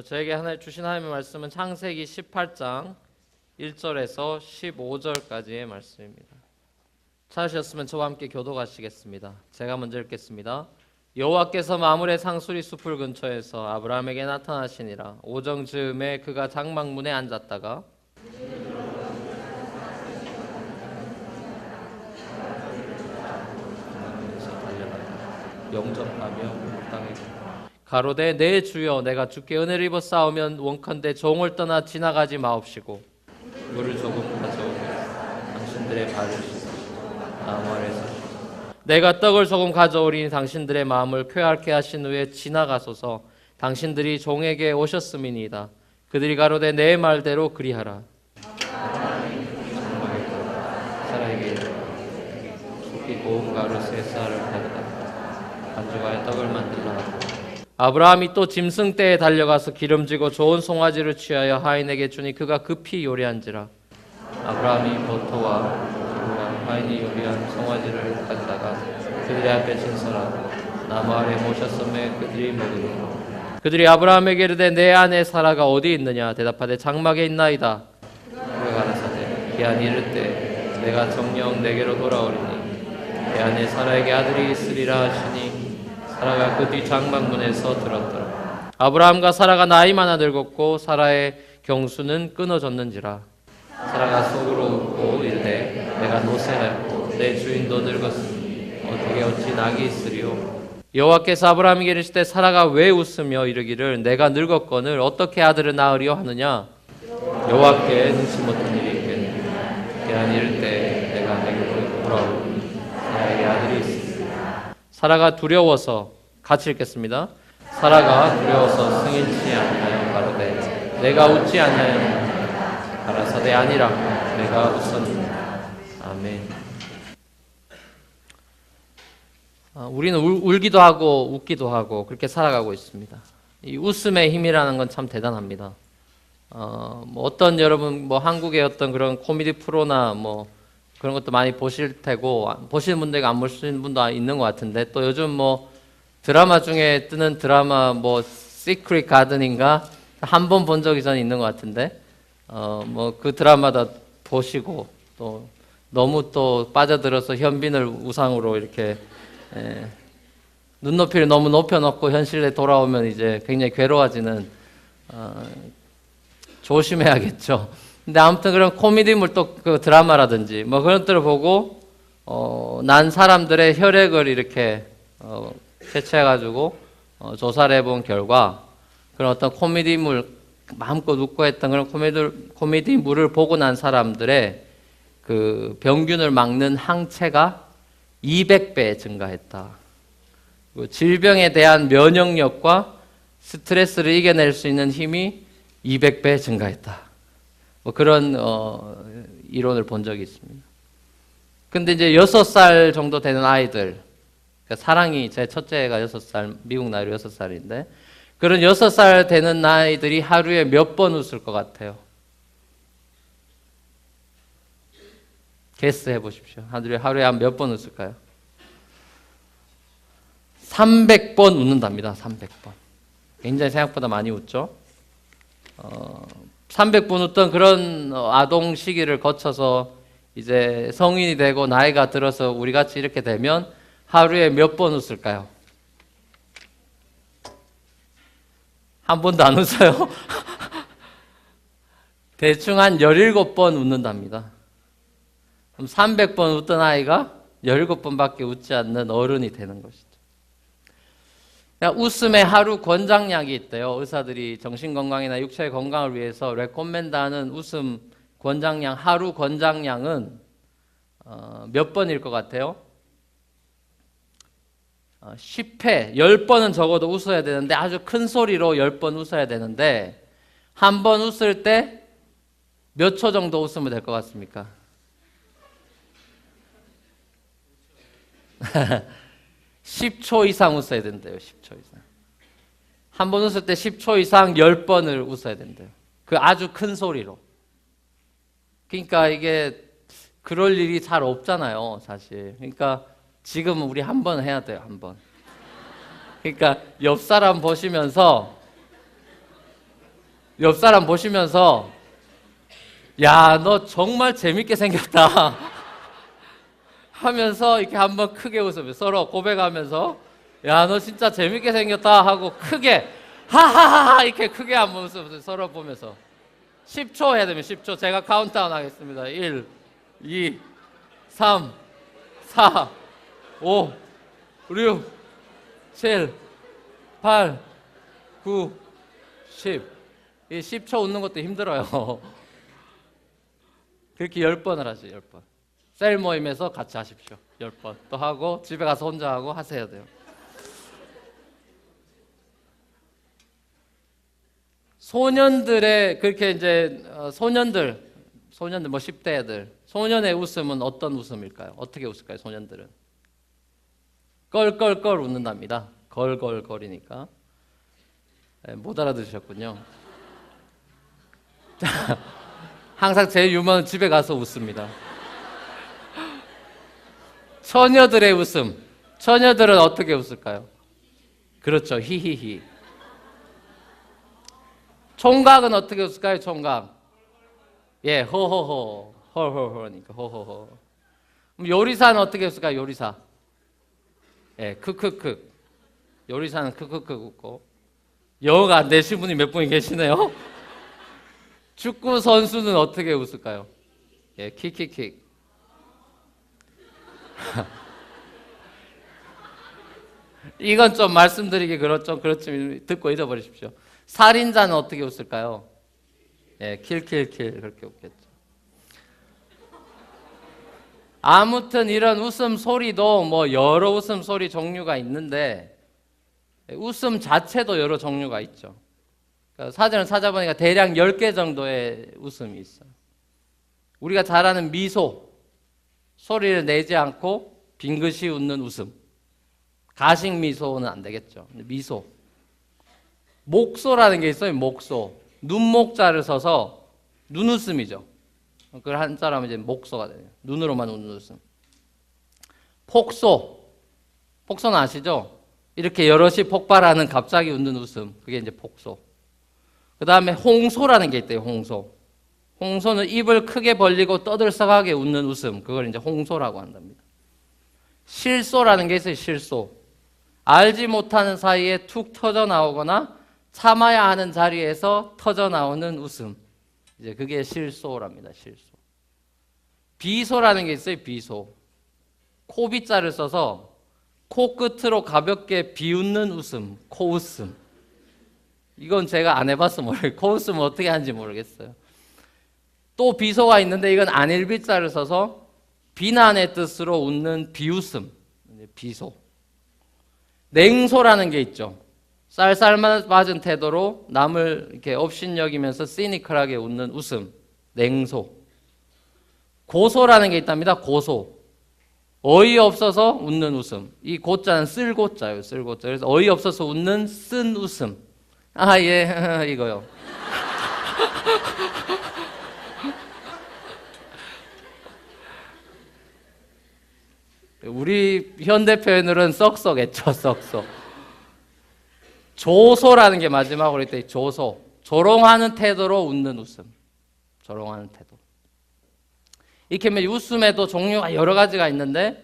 저에게 하나님 주신 하나님의 말씀은 창세기 18장 1절에서 15절까지의 말씀입니다. 찾으셨으면 저와 함께 교독하시겠습니다. 제가 먼저 읽겠습니다. 여호와께서 마므레 상수리 숲을 근처에서 아브라함에게 나타나시니라. 오정 즈음에 그가 장막문에 앉았다가 영접하며 땅에 가로되 내 주여 내가 주께 은혜를 입어 싸우면 원컨대 종을 떠나 지나가지 마옵시고 물을 조금 가져오면 당신들의 발을 씻으시고 나무 아래 서시고 내가 떡을 조금 가져오리니 당신들의 마음을 쾌활케 하신 후에 지나가소서. 당신들이 종에게 오셨음이니이다. 그들이 가로되 내 말대로 그리하라. 사라에게 속히 고운 가루 세 쌀을 가져다 반죽하여 떡을 만들라 하고 아브라함이 또 짐승떼에 달려가서 기름지고 좋은 송아지를 취하여 하인에게 주니 그가 급히 요리한지라. 아브라함이 버터와 기름과 하인이 요리한 송아지를 가져다가 그들의 앞에 진설하고 나무 아래 모셨음에 그들이 먹으니 그들이 아브라함에게 이르되 내 아내 사라가 어디 있느냐 대답하되 장막에 있나이다. 그가 가라사대 기한이 이를 때 내가 정녕 내게로 돌아오리니 내 아내 사라에게 아들이 있으리라 하시니 사라가 그 뒤 장막문에서 들었더라. 아브라함과 사라가 나이 많아 늙었고 사라의 경수는 끊어졌는지라. 사라가 속으로 웃고 이르되 내가 노쇠하였고 내 주인도 늙었으니 어떻게 어찌 낙이 있으리요. 여호와께서 아브라함에게 이르시되 사라가 왜 웃으며 이르기를 내가 늙었거늘 어떻게 아들을 낳으리요 하느냐. 여호와께 능치 못한 일이 있겠느냐. 기한이 이를 때 내가 내게로 돌아오리니 사라에게 아들이 있으리라. 사라가 두려워서 같이 읽겠습니다. 사라가 두려워서 승인치 아니하여 가로되 내가 웃지 아니하였느냐. 가라사대 아니라 내가 웃었느냐. 아멘. 우리는 울기도 하고 웃기도 하고 그렇게 살아가고 있습니다. 이 웃음의 힘이라는 건 참 대단합니다. 뭐 어떤 여러분 뭐 한국의 어떤 그런 코미디 프로나 뭐 그런 것도 많이 보실 테고 보시는 분들과 안 보시는 분도 있는 것 같은데 또 요즘 뭐 드라마 중에 뜨는 드라마 뭐 시크릿 가든인가 한 번 본 적이 전 있는 것 같은데 뭐 그 드라마다 보시고 또 너무 또 빠져들어서 현빈을 우상으로 이렇게 눈높이를 너무 높여놓고 현실에 돌아오면 이제 굉장히 괴로워지는 조심해야겠죠. 근데 아무튼 그런 코미디물 또 그 드라마라든지 뭐 그런 것들을 보고 난 사람들의 혈액을 이렇게 채취해가지고 조사를 해본 결과 그런 어떤 코미디물 마음껏 웃고 했던 그런 코미디물을 보고 난 사람들의 그 병균을 막는 항체가 200배 증가했다. 질병에 대한 면역력과 스트레스를 이겨낼 수 있는 힘이 200배 증가했다. 뭐 그런 이론을 본 적이 있습니다. 근데 이제 6살 정도 되는 아이들, 그러니까 사랑이 제 첫째가 6살, 미국 나이로 6살인데 그런 6살 되는 아이들이 하루에 몇 번 웃을 것 같아요? 게스 해보십시오. 하루에 한 몇 번 웃을까요? 300번 웃는답니다. 300번. 굉장히 생각보다 많이 웃죠. 300번 웃던 그런 아동 시기를 거쳐서 이제 성인이 되고 나이가 들어서 우리 같이 이렇게 되면 하루에 몇 번 웃을까요? 한 번도 안 웃어요? 대충 한 17번 웃는답니다. 그럼 300번 웃던 아이가 17번밖에 웃지 않는 어른이 되는 것이죠. 웃음의 하루 권장량이 있대요. 의사들이 정신건강이나 육체의 건강을 위해서 레코멘드하는 웃음 권장량, 하루 권장량은 몇 번일 것 같아요? 10회, 10번은 적어도 웃어야 되는데 아주 큰 소리로 10번 웃어야 되는데 한 번 웃을 때 몇 초 정도 웃으면 될 것 같습니까? 10초 이상 웃어야 된대요. 10초 이상. 한 번 웃을 때 10초 이상 10번을 웃어야 된대요. 그 아주 큰 소리로. 그러니까 이게 그럴 일이 잘 없잖아요, 사실. 그러니까 지금 우리 한 번 해야 돼요, 한 번. 그러니까 옆 사람 보시면서 옆 사람 보시면서 야, 너 정말 재밌게 생겼다 하면서 이렇게 한번 크게 웃으면 서로 고백하면서 야, 너 진짜 재밌게 생겼다 하고 크게 하하하 이렇게 크게 한번 웃으면서 서로 보면서 10초 해야 되면 10초. 제가 카운트다운 하겠습니다. 1, 2, 3, 4, 5, 6, 7, 8, 9, 10. 이 10초 웃는 것도 힘들어요. 그렇게 10번을 하죠. 10번. 셀 모임에서 같이 하십시오. 10번. 또 하고 집에 가서 혼자 하고 하셔야 돼요. 소년들의 그렇게 이제 소년들 뭐 10대 애들 소년의 웃음은 어떤 웃음일까요? 어떻게 웃을까요? 소년들은 껄껄껄 웃는답니다. 걸걸거리니까. 못 알아들으셨군요. 항상 제 유머는 집에 가서 웃습니다. 처녀들의 웃음. 처녀들은 어떻게 웃을까요? 그렇죠. 히히히. 총각은 어떻게 웃을까요? 총각. 예, 호호호. 헐헐헐니까 호호호. 그럼 요리사는 어떻게 웃을까요? 요리사. 예, 크크크. 요리사는 크크크 웃고. 영어가 안 되신 분이 몇 분이 계시네요. 축구 선수는 어떻게 웃을까요? 예, 킥킥킥. 이건 좀 말씀드리기 그렇죠. 듣고 잊어버리십시오. 살인자는 어떻게 웃을까요? 예, 킬킬킬 그렇게 웃겠죠. 아무튼 이런 웃음 소리도 뭐 여러 웃음 소리 종류가 있는데 웃음 자체도 여러 종류가 있죠. 사전을 찾아보니까 대략 10개 정도의 웃음이 있어요. 우리가 잘 아는 미소, 소리를 내지 않고 빙긋이 웃는 웃음. 가식 미소는 안 되겠죠. 미소. 목소라는 게 있어요. 목소. 눈목자를 써서 눈웃음이죠. 그걸 한자로 하면 이제 목소가 돼요. 눈으로만 웃는 웃음. 폭소. 폭소는 아시죠? 이렇게 여럿이 폭발하는 갑자기 웃는 웃음. 그게 이제 폭소. 그 다음에 홍소라는 게 있대요. 홍소. 홍소는 입을 크게 벌리고 떠들썩하게 웃는 웃음. 그걸 이제 홍소라고 한답니다. 실소라는 게 있어요. 실소. 알지 못하는 사이에 툭 터져 나오거나 참아야 하는 자리에서 터져 나오는 웃음. 이제 그게 실소랍니다. 실소. 비소라는 게 있어요. 비소. 코비자를 써서 코끝으로 가볍게 비웃는 웃음. 코웃음. 이건 제가 안 해봐서 모르겠어요. 코웃음은 어떻게 하는지 모르겠어요. 또 비소가 있는데 이건 안일비자를 써서 비난의 뜻으로 웃는 비웃음. 비소. 냉소라는 게 있죠. 쌀쌀맞은 태도로 남을 이렇게 업신여기면서 시니컬하게 웃는 웃음. 냉소. 고소라는 게 있답니다. 고소. 어이없어서 웃는 웃음. 이 고자는 쓸고자예요. 쓸고자. 그래서 어이없어서 웃는 쓴 웃음. 아, 예, 이거요. 우리 현대 표현으로는 썩썩했죠. 썩썩. 조소라는 게 마지막으로 있대. 조소. 조롱하는 태도로 웃는 웃음. 조롱하는 태도. 이렇게 웃음에도 종류가 여러 가지가 있는데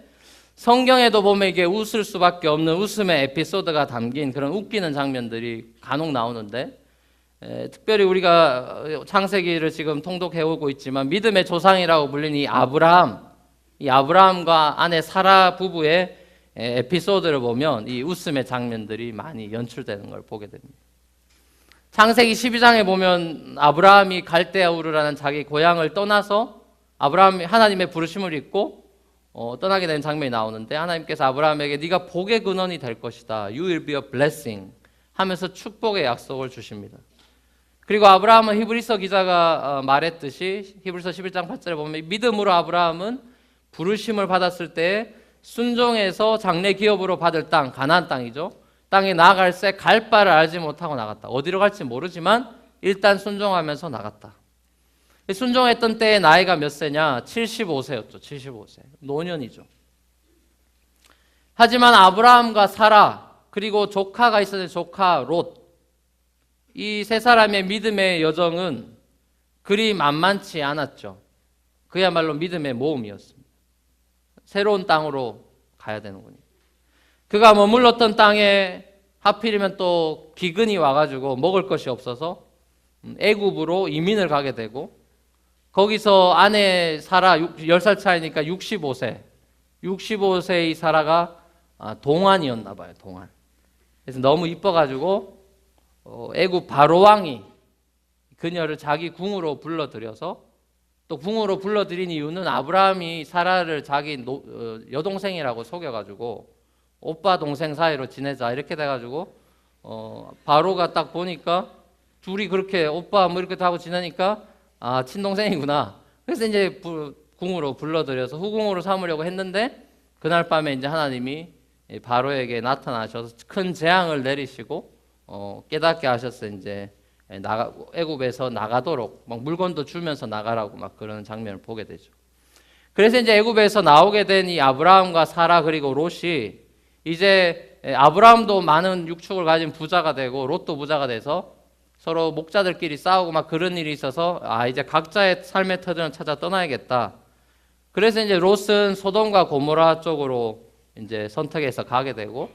성경에도 보면 이게 웃을 수밖에 없는 웃음의 에피소드가 담긴 그런 웃기는 장면들이 간혹 나오는데 특별히 우리가 창세기를 지금 통독해오고 있지만 믿음의 조상이라고 불리는 이 아브라함과 아내 사라 부부의 에피소드를 보면 이 웃음의 장면들이 많이 연출되는 걸 보게 됩니다. 창세기 12장에 보면 아브라함이 갈대아 우르라는 자기 고향을 떠나서 아브라함이 하나님의 부르심을 잊고 떠나게 되는 장면이 나오는데 하나님께서 아브라함에게 네가 복의 근원이 될 것이다. You will be a blessing 하면서 축복의 약속을 주십니다. 그리고 아브라함은 히브리서 기자가 말했듯이 히브리서 11장 8절에 보면 믿음으로 아브라함은 부르심을 받았을 때 순종해서 장래 기업으로 받을 땅, 가나안 땅이죠. 땅에 나아갈새 갈 바를 알지 못하고 나갔다. 어디로 갈지 모르지만 일단 순종하면서 나갔다. 순종했던 때의 나이가 몇 세냐? 75세였죠. 75세. 노년이죠. 하지만 아브라함과 사라 그리고 조카가 있었는데 조카 롯 이 세 사람의 믿음의 여정은 그리 만만치 않았죠. 그야말로 믿음의 모험이었습니다. 새로운 땅으로 가야 되는군요. 그가 머물렀던 땅에 하필이면 또 기근이 와가지고 먹을 것이 없어서 애굽으로 이민을 가게 되고, 거기서 아내 사라 10살 차이니까 65세의 사라가 동안이었나 봐요. 동안. 그래서 너무 이뻐가지고 애굽 바로 왕이 그녀를 자기 궁으로 불러들여서, 또 궁으로 불러들인 이유는 아브라함이 사라를 자기 여동생이라고 속여가지고 오빠 동생 사이로 지내자 이렇게 돼가지고 바로가 딱 보니까 둘이 그렇게 오빠 뭐 이렇게 하고 지내니까 친동생이구나. 그래서 이제 궁으로 불러들여서 후궁으로 삼으려고 했는데, 그날 밤에 이제 하나님이 바로에게 나타나셔서 큰 재앙을 내리시고 깨닫게 하셨어요. 이제 애굽에서 나가도록 막 물건도 주면서 나가라고 막 그런 장면을 보게 되죠. 그래서 이제 애굽에서 나오게 된 이 아브라함과 사라 그리고 롯이, 이제 아브라함도 많은 육축을 가진 부자가 되고 롯도 부자가 돼서 서로 목자들끼리 싸우고 막 그런 일이 있어서 이제 각자의 삶의 터전을 찾아 떠나야겠다. 그래서 이제 롯은 소돔과 고모라 쪽으로 이제 선택해서 가게 되고,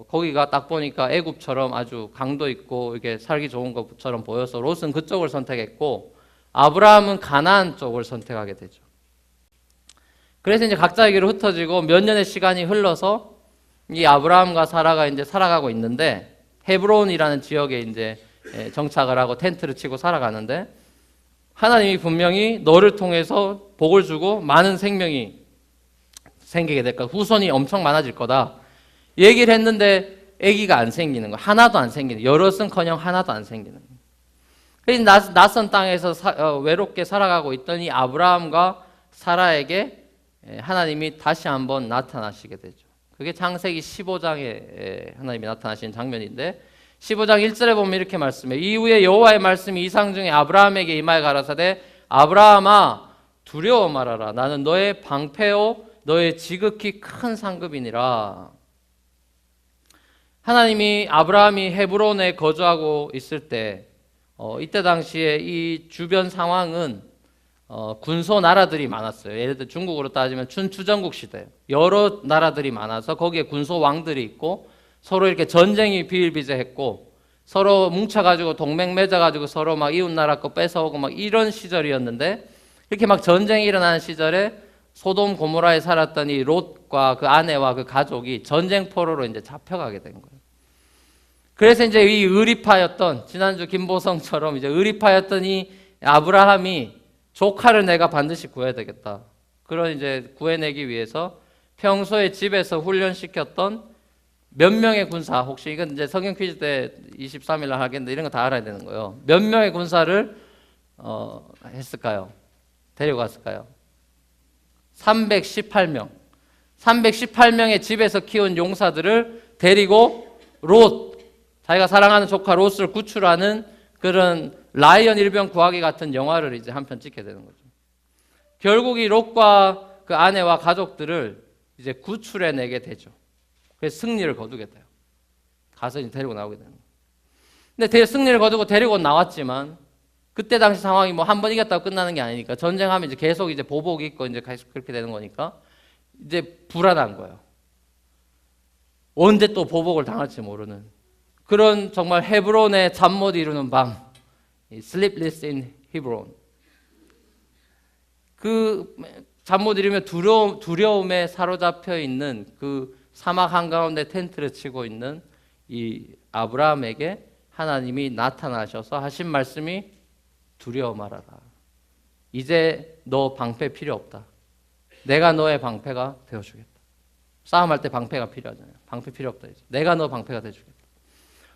거기가 딱 보니까 애굽처럼 아주 강도 있고 이게 살기 좋은 것처럼 보여서 롯은 그쪽을 선택했고, 아브라함은 가나안 쪽을 선택하게 되죠. 그래서 이제 각자의 길로 흩어지고 몇 년의 시간이 흘러서 이 아브라함과 사라가 이제 살아가고 있는데, 헤브론이라는 지역에 이제 정착을 하고 텐트를 치고 살아가는데, 하나님이 분명히 너를 통해서 복을 주고 많은 생명이 생기게 될 거다. 후손이 엄청 많아질 거다. 얘기를 했는데 아기가 안 생기는 거. 하나도 안 생기는 거. 여럿은커녕 하나도 안 생기는 거. 그래서 낯선 땅에서 외롭게 살아가고 있던 이 아브라함과 사라에게 하나님이 다시 한번 나타나시게 되죠. 그게 창세기 15장에 하나님이 나타나신 장면인데, 15장 1절에 보면 이렇게 말씀해요. 이후에 여호와의 말씀이 이상 중에 아브라함에게 임하여 가라사대, 아브라함아 두려워 말아라. 나는 너의 방패요 너의 지극히 큰 상급이니라. 하나님이 아브라함이 헤브론에 거주하고 있을 때, 이때 당시에 이 주변 상황은 군소 나라들이 많았어요. 예를 들어 중국으로 따지면 춘추전국 시대, 여러 나라들이 많아서 거기에 군소 왕들이 있고 서로 이렇게 전쟁이 비일비재했고 서로 뭉쳐가지고 동맹 맺어가지고 서로 막 이웃 나라 거 뺏어오고 막 이런 시절이었는데, 이렇게 막 전쟁이 일어나는 시절에 소돔 고모라에 살았던 이 롯과 그 아내와 그 가족이 전쟁 포로로 이제 잡혀가게 된 거예요. 그래서 이제 이 의리파였던, 지난주 김보성처럼 이제 의리파였던 이 아브라함이 조카를 내가 반드시 구해야 되겠다. 그런 이제 구해내기 위해서 평소에 집에서 훈련시켰던 몇 명의 군사, 혹시 이건 이제 성경 퀴즈 때 23일 날 하겠는데 이런 거 다 알아야 되는 거예요. 몇 명의 군사를 했을까요? 데려갔을까요? 318명. 318명의 집에서 키운 용사들을 데리고 롯, 자기가 사랑하는 조카 롯을 구출하는 그런 라이언 일병 구하기 같은 영화를 이제 한 편 찍게 되는 거죠. 결국 이 롯과 그 아내와 가족들을 이제 구출해내게 되죠. 그래서 승리를 거두게 돼요. 가서 이제 데리고 나오게 되는 거예요. 근데 승리를 거두고 데리고 나왔지만, 그때 당시 상황이 뭐 한 번 이겼다고 끝나는 게 아니니까, 전쟁하면 이제 계속 이제 보복이 있고 이제 계속 그렇게 되는 거니까 이제 불안한 거예요. 언제 또 보복을 당할지 모르는 그런 정말 헤브론의 잠 못 이루는 밤, Sleepless in Hebron. 그 잠 못 이루며 두려움에 사로잡혀 있는 그 사막 한가운데 텐트를 치고 있는 이 아브라함에게 하나님이 나타나셔서 하신 말씀이 두려워 말아라. 이제 너 방패 필요 없다. 내가 너의 방패가 되어주겠다. 싸움할 때 방패가 필요하잖아요. 방패 필요 없다. 이제. 내가 너 방패가 되어주겠다.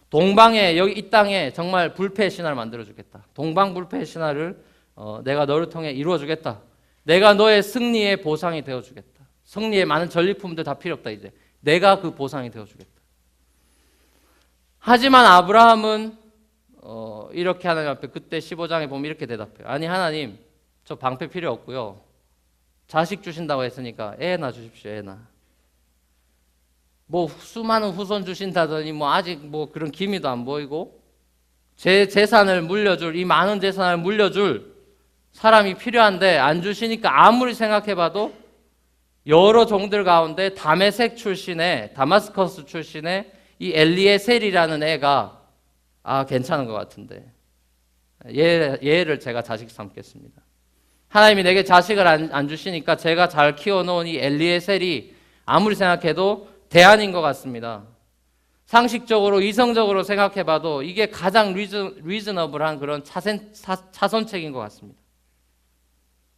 동방에, 여기 이 땅에 정말 불패의 신화를 만들어주겠다. 동방불패의 신화를 내가 너를 통해 이루어주겠다. 내가 너의 승리의 보상이 되어주겠다. 승리의 많은 전리품들 다 필요 없다. 이제 내가 그 보상이 되어주겠다. 하지만 아브라함은 이렇게 하나님 앞에, 그때 15장에 보면 이렇게 대답해요. 아니 하나님, 저 방패 필요 없고요. 자식 주신다고 했으니까 애 낳아 주십시오. 애 낳아. 뭐 수많은 후손 주신다더니 뭐 아직 뭐 그런 기미도 안 보이고 제 재산을 물려줄, 이 많은 재산을 물려줄 사람이 필요한데 안 주시니까 아무리 생각해봐도 여러 종들 가운데 다메섹 출신의, 다마스커스 출신의 이 엘리에셀이라는 애가 괜찮은 것 같은데 얘를 제가 자식 삼겠습니다. 하나님이 내게 자식을 안 주시니까 제가 잘 키워놓은 이 엘리에셀이 아무리 생각해도 대안인 것 같습니다. 상식적으로 이성적으로 생각해봐도 이게 가장 리즈너블한 그런 차선책인 것 같습니다.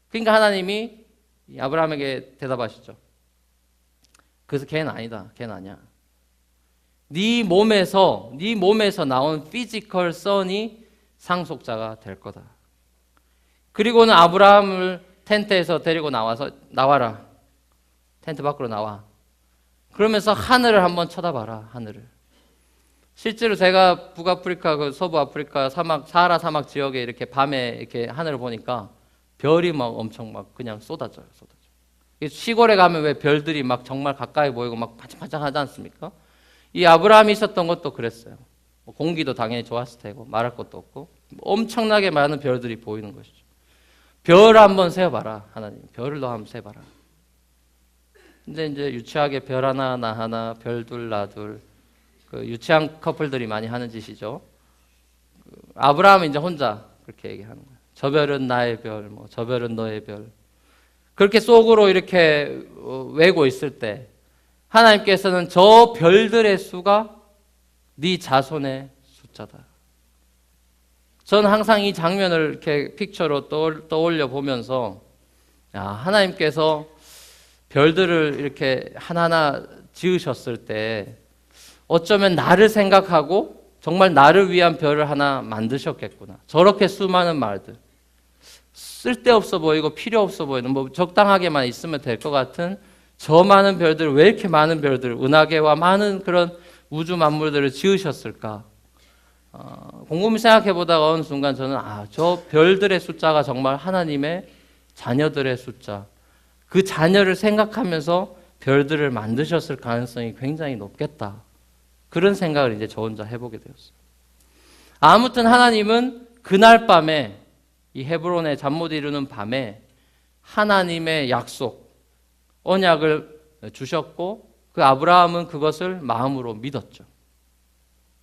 그러니까 하나님이 아브라함에게 대답하시죠. 그래서 걔는 아니다. 걔는 아니야. 네 몸에서 나온 피지컬 선이 상속자가 될 거다. 그리고는 아브라함을 텐트에서 데리고 나와라. 텐트 밖으로 나와. 그러면서 하늘을 한번 쳐다봐라. 하늘을. 실제로 제가 북아프리카, 서부 아프리카 사하라 사막 지역에 이렇게 밤에 이렇게 하늘을 보니까 별이 막 엄청 막 그냥 쏟아져요. 시골에 가면 왜 별들이 막 정말 가까이 보이고 막 반짝반짝하지 않습니까? 이 아브라함이 있었던 것도 그랬어요. 공기도 당연히 좋았을 테고 말할 것도 없고 엄청나게 많은 별들이 보이는 것이죠. 별 한번 세어봐라. 하나님, 별을 너 한번 세봐라. 근데 이제 유치하게 별 하나 나 하나, 별 둘 나 둘, 그 유치한 커플들이 많이 하는 짓이죠. 아브라함은 이제 혼자 그렇게 얘기하는 거예요. 저 별은 나의 별, 저 별은 너의 별. 그렇게 속으로 이렇게 외고 있을 때 하나님께서는 저 별들의 수가 네 자손의 숫자다. 저는 항상 이 장면을 이렇게 픽처로 떠올려 보면서 하나님께서 별들을 이렇게 하나하나 지으셨을 때 어쩌면 나를 생각하고 정말 나를 위한 별을 하나 만드셨겠구나. 저렇게 수많은 말들. 쓸데없어 보이고 필요 없어 보이는 적당하게만 있으면 될 것 같은 저 많은 별들, 왜 이렇게 많은 별들, 은하계와 많은 그런 우주 만물들을 지으셨을까? 곰곰이 생각해 보다가 어느 순간 저는 저 별들의 숫자가 정말 하나님의 자녀들의 숫자, 그 자녀를 생각하면서 별들을 만드셨을 가능성이 굉장히 높겠다. 그런 생각을 이제 저 혼자 해보게 되었어요. 아무튼 하나님은 그날 밤에 이 헤브론의 잠 못 이루는 밤에 하나님의 약속, 언약을 주셨고 그 아브라함은 그것을 마음으로 믿었죠.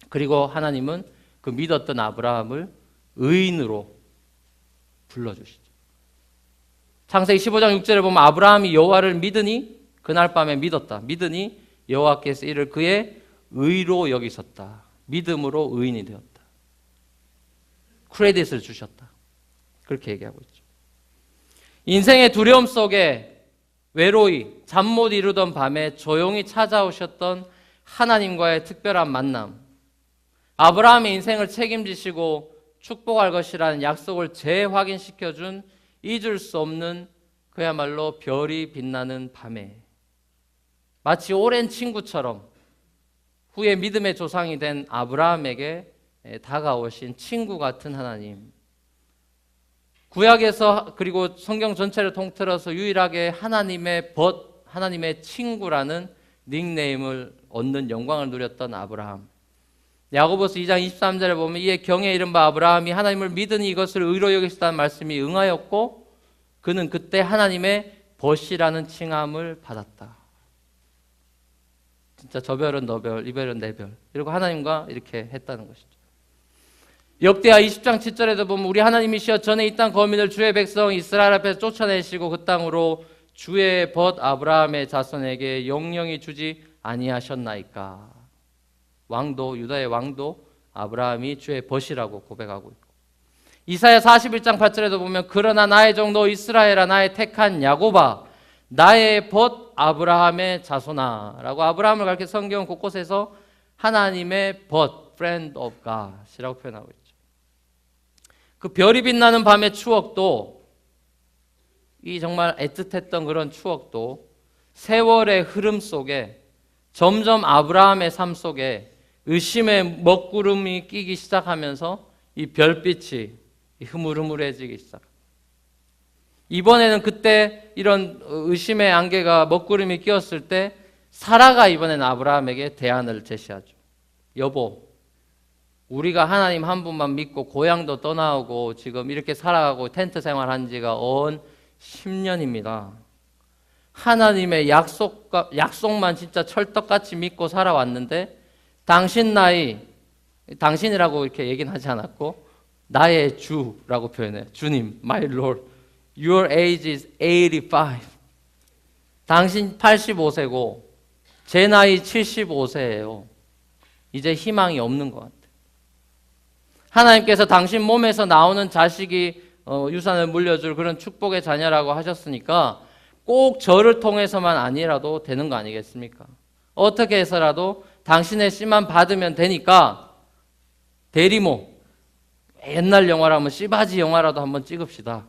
그리고 하나님은 그 믿었던 아브라함을 의인으로 불러주시죠. 창세기 15장 6절에 보면 아브라함이 여호와를 믿으니 그날 밤에 믿으니 여호와께서 이를 그의 의로 여기셨다. 믿음으로 의인이 되었다. 크레딧을 주셨다. 그렇게 얘기하고 있죠. 인생의 두려움 속에 외로이 잠 못 이루던 밤에 조용히 찾아오셨던 하나님과의 특별한 만남, 아브라함의 인생을 책임지시고 축복할 것이라는 약속을 재확인시켜준 잊을 수 없는 그야말로 별이 빛나는 밤에 마치 오랜 친구처럼 후에 믿음의 조상이 된 아브라함에게 다가오신 친구 같은 하나님, 구약에서 그리고 성경 전체를 통틀어서 유일하게 하나님의 친구라는 닉네임을 얻는 영광을 누렸던 아브라함. 야고보서 2장 23절에 보면 이에 경에 이른 바 아브라함이 하나님을 믿으니 이것을 의로 여기시다는 말씀이 응하였고 그는 그때 하나님의 벗이라는 칭함을 받았다. 진짜 저 별은 너 별, 이 별은 내 별. 이러고 하나님과 이렇게 했다는 것이죠. 역대하 20장 7절에도 보면 우리 하나님이시여 전에 이 땅 거민을 주의 백성 이스라엘 앞에서 쫓아내시고 그 땅으로 주의 벗 아브라함의 자손에게 영영히 주지 아니하셨나이까. 유다의 왕도 아브라함이 주의 벗이라고 고백하고 있고, 이사야 41장 8절에도 보면 그러나 나의 종도 이스라엘아 나의 택한 야곱아 나의 벗 아브라함의 자손아 라고 아브라함을 가르쳐 성경 곳곳에서 하나님의 벗, friend of God이라고 표현하고 있죠. 그 별이 빛나는 밤의 추억도, 이 정말 애틋했던 그런 추억도 세월의 흐름 속에 점점 아브라함의 삶 속에 의심의 먹구름이 끼기 시작하면서 이 별빛이 흐물흐물해지기 시작. 이번에는 그때 이런 의심의 안개가 먹구름이 끼었을 때 사라가 이번에는 아브라함에게 대안을 제시하죠. 여보, 우리가 하나님 한 분만 믿고 고향도 떠나오고 지금 이렇게 살아가고 텐트 생활한 지가 언 10년입니다. 하나님의 약속만 진짜 철떡같이 믿고 살아왔는데 당신 나이, 당신이라고 이렇게 얘기는 하지 않았고 나의 주라고 표현해요. 주님, my Lord, your age is 85. 당신 85세고 제 나이 75세예요. 이제 희망이 없는 것 같아요. 하나님께서 당신 몸에서 나오는 자식이 유산을 물려줄 그런 축복의 자녀라고 하셨으니까 꼭 저를 통해서만 아니라도 되는 거 아니겠습니까? 어떻게 해서라도 당신의 씨만 받으면 되니까 대리모, 옛날 영화라면 씨바지 영화라도 한번 찍읍시다.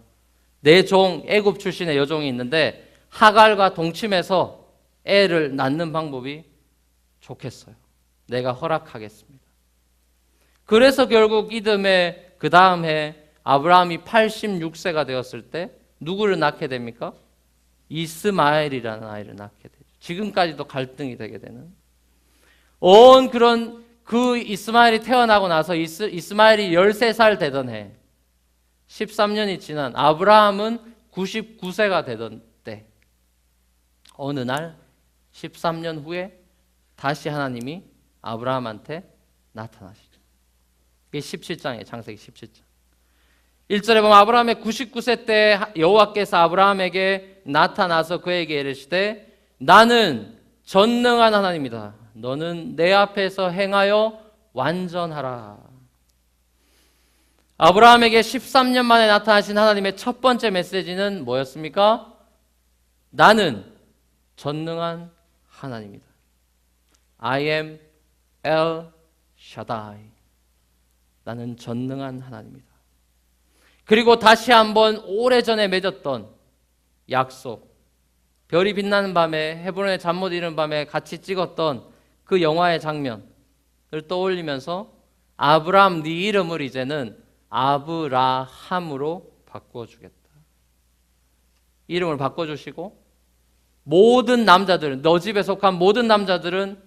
내 종, 애굽 출신의 여종이 있는데 하갈과 동침해서 애를 낳는 방법이 좋겠어요. 내가 허락하겠습니다. 그래서 결국 이듬해 그 다음 해 아브라함이 86세가 되었을 때 누구를 낳게 됩니까? 이스마엘이라는 아이를 낳게 되죠. 지금까지도 갈등이 되게 되는. 그런 그 이스마엘이 태어나고 나서 이스마엘이 13살 되던 해 13년이 지난 아브라함은 99세가 되던 때 어느 날 13년 후에 다시 하나님이 아브라함한테 나타나시죠. 이게 17장이에요. 창세기 17장. 1절에 보면 아브라함의 99세 때 여호와께서 아브라함에게 나타나서 그에게 이르시되 나는 전능한 하나님이다. 너는 내 앞에서 행하여 완전하라. 아브라함에게 13년 만에 나타나신 하나님의 첫 번째 메시지는 뭐였습니까? 나는 전능한 하나님이다. I am El Shaddai. 나는 전능한 하나님이다. 그리고 다시 한번 오래전에 맺었던 약속, 별이 빛나는 밤에 헤브론의 잠 못 이루는 밤에 같이 찍었던 그 영화의 장면을 떠올리면서 아브라함 네 이름을 이제는 아브라함으로 바꿔주겠다. 이름을 바꿔주시고 모든 남자들은, 너 집에 속한 모든 남자들은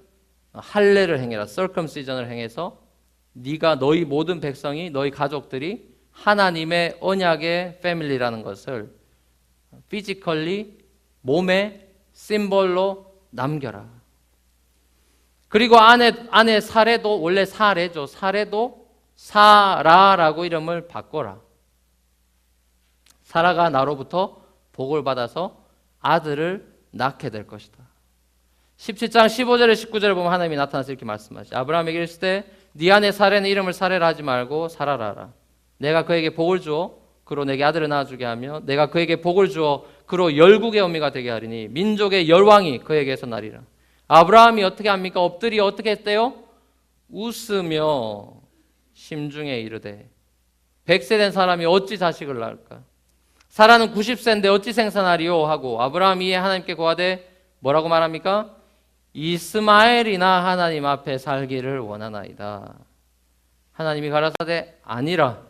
할례를 행해라, circumcision을 행해서 네가, 너희 모든 백성이, 너희 가족들이 하나님의 언약의 패밀리라는 것을 피지컬리 몸의 심볼로 남겨라. 그리고 아내 사레도, 원래 사레죠. 사레도 사라라고 이름을 바꿔라. 사라가 나로부터 복을 받아서 아들을 낳게 될 것이다. 17장 15절에 19절에 보면 하나님이 나타나서 이렇게 말씀하시죠. 아브라함에게 이르시되 네 아내 사레는 이름을 사레라 하지 말고 사라라 하라. 내가 그에게 복을 주어 그로 내게 아들을 낳아주게 하며 내가 그에게 복을 주어 그로 열국의 어미가 되게 하리니 민족의 열왕이 그에게서 나리라. 아브라함이 어떻게 합니까? 엎드려 어떻게 했대요? 웃으며 심중에 이르되 100세 된 사람이 어찌 자식을 낳을까? 사라는 90세인데 어찌 생산하리요? 하고 아브라함이 하나님께 고하되 뭐라고 말합니까? 이스마엘이나 하나님 앞에 살기를 원하나이다. 하나님이 가라사대 아니라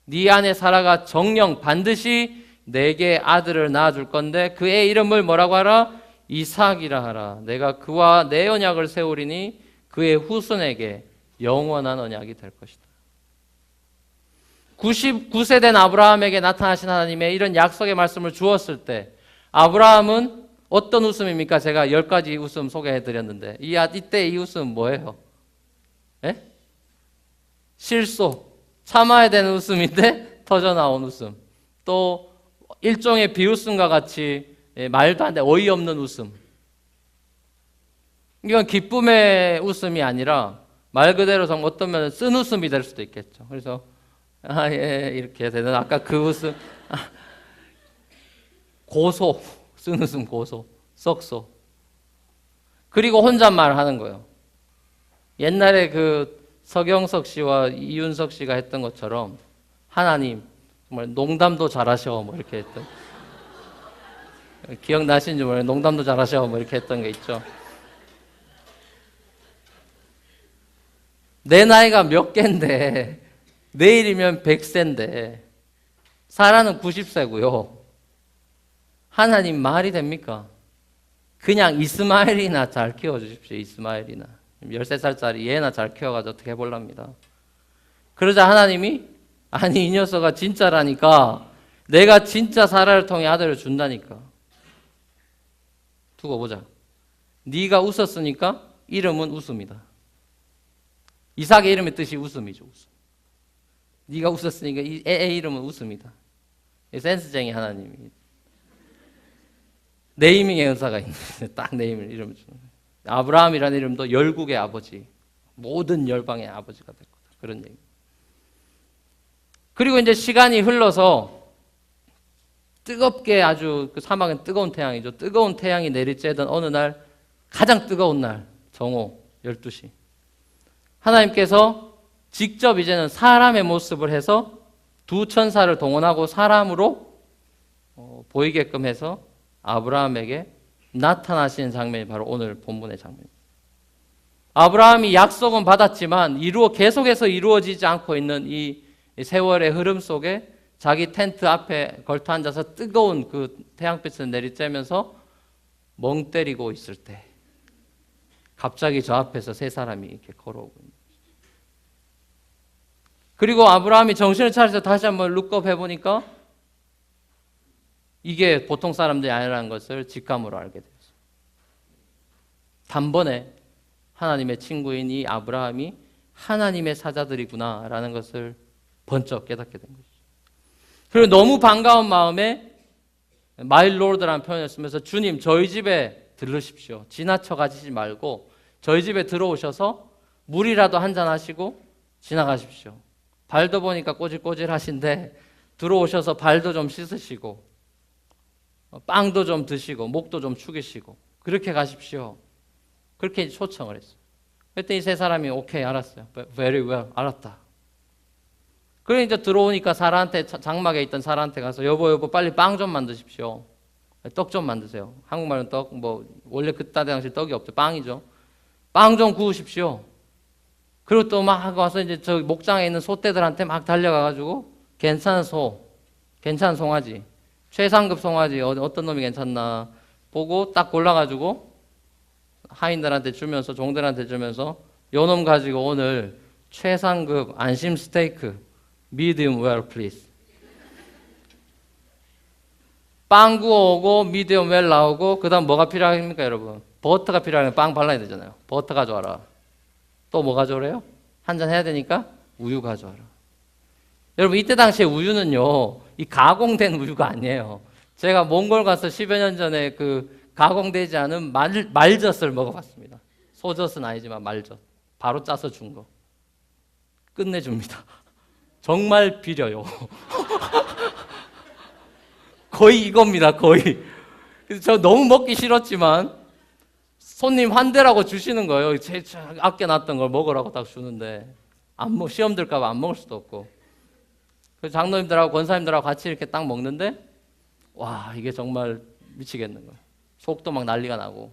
네 아내 사라가 정령 반드시 내게 아들을 낳아줄 건데 그의 이름을 뭐라고 하라? 이삭이라 하라. 내가 그와 내 언약을 세우리니 그의 후손에게 영원한 언약이 될 것이다. 99세 된 아브라함에게 나타나신 하나님의 이런 약속의 말씀을 주었을 때 아브라함은 어떤 웃음입니까? 제가 10가지 웃음 소개해드렸는데 이때 이 웃음 뭐예요? 예? 실소, 참아야 되는 웃음인데 터져나온 웃음. 또 일종의 비웃음과 같이 말도 안 돼 어이없는 웃음. 이건 기쁨의 웃음이 아니라 말 그대로 정말 어떤 면은 쓴 웃음이 될 수도 있겠죠. 그래서 예 이렇게 되는 아까 그 웃음 고소, 쓴 웃음 고소, 썩소. 그리고 혼잣말 하는 거예요. 옛날에 그 서경석 씨와 이윤석 씨가 했던 것처럼 하나님 정말 농담도 잘하셔 뭐 이렇게 했던, 기억나시는지 모르겠어요. 농담도 잘하셔 뭐 이렇게 했던 게 있죠. 내 나이가 몇 갠데 내일이면 100세인데 사라는 90세고요. 하나님 말이 됩니까? 그냥 이스마엘이나 잘 키워주십시오. 이스마엘이나. 13살짜리 얘나 잘 키워가지고 어떻게 해볼랍니다. 그러자 하나님이 아니 이 녀석아 진짜라니까 내가 진짜 사라를 통해 아들을 준다니까. 두고 보자. 네가 웃었으니까 이름은 웃음이다. 이삭의 이름의 뜻이 웃음이죠. 웃음. 네가 웃었으니까 이 애의 이름은 웃음이다. 센스쟁이 하나님이 네이밍의 은사가 있는 딱 네이밍 이름을 주는 거예요. 아브라함이라는 이름도 열국의 아버지, 모든 열방의 아버지가 될 거다. 그런 얘기. 그리고 이제 시간이 흘러서 뜨겁게 아주 그 사막은 뜨거운 태양이죠. 뜨거운 태양이 내리쬐던 어느 날 가장 뜨거운 날 정오 12시 하나님께서 직접 이제는 사람의 모습을 해서 두 천사를 동원하고 사람으로 보이게끔 해서 아브라함에게 나타나시는 장면이 바로 오늘 본문의 장면입니다. 아브라함이 약속은 받았지만 계속해서 이루어지지 않고 있는 이 세월의 흐름 속에 자기 텐트 앞에 걸터 앉아서 뜨거운 그 태양빛을 내리쬐면서 멍 때리고 있을 때 갑자기 저 앞에서 세 사람이 이렇게 걸어오고 있는 거죠. 그리고 아브라함이 정신을 차려서 다시 한번 룩업 해보니까 이게 보통 사람들이 아니라는 것을 직감으로 알게 되었어요. 단번에 하나님의 친구인 이 아브라함이 하나님의 사자들이구나라는 것을 번쩍 깨닫게 된 것이죠. 그리고 너무 반가운 마음에 My Lord라는 표현을 쓰면서 주님 저희 집에 들르십시오. 지나쳐 가시지 말고 저희 집에 들어오셔서 물이라도 한잔 하시고 지나가십시오. 발도 보니까 꼬질꼬질하신데 들어오셔서 발도 좀 씻으시고 빵도 좀 드시고 목도 좀 축이시고 그렇게 가십시오. 그렇게 초청을 했어요. 그랬더니 세 사람이 오케이 알았어요. Very well 알았다. 그래 이제 들어오니까 사라한테 장막에 있던 사라한테 가서 여보 빨리 빵 좀 만드십시오. 떡 좀 만드세요. 한국말은 떡 원래 그때 당시 떡이 없죠. 빵이죠. 빵 좀 구우십시오. 그리고 또 막 와서 이제 저 목장에 있는 소떼들한테 막 달려가가지고 괜찮은 소, 괜찮은 송아지, 최상급 송아지 어떤 놈이 괜찮나 보고 딱 골라가지고 하인들한테 주면서 종들한테 주면서 요 놈 가지고 오늘 최상급 안심 스테이크 medium well please. 빵 구워오고 medium well 나오고 그 다음 뭐가 필요합니까 여러분? 버터가 필요하면 빵 발라야 되잖아요. 버터 가져와라. 또 뭐 가져오래요? 한잔 해야 되니까 우유 가져와라. 여러분 이때 당시에 우유는요 이 가공된 우유가 아니에요. 제가 몽골 가서 10여 년 전에 그 가공되지 않은 말젓을 먹어봤습니다. 소젓은 아니지만 말젓 바로 짜서 준 거 끝내줍니다. 정말 비려요. 거의 이겁니다. 거의. 그래서 저 너무 먹기 싫었지만 손님 환대라고 주시는 거예요. 제 아껴놨던 걸 먹으라고 딱 주는데 시험 들까 봐 안 먹을 수도 없고. 그래서 장로님들하고 권사님들하고 같이 이렇게 딱 먹는데 와 이게 정말 미치겠는 거예요. 속도 막 난리가 나고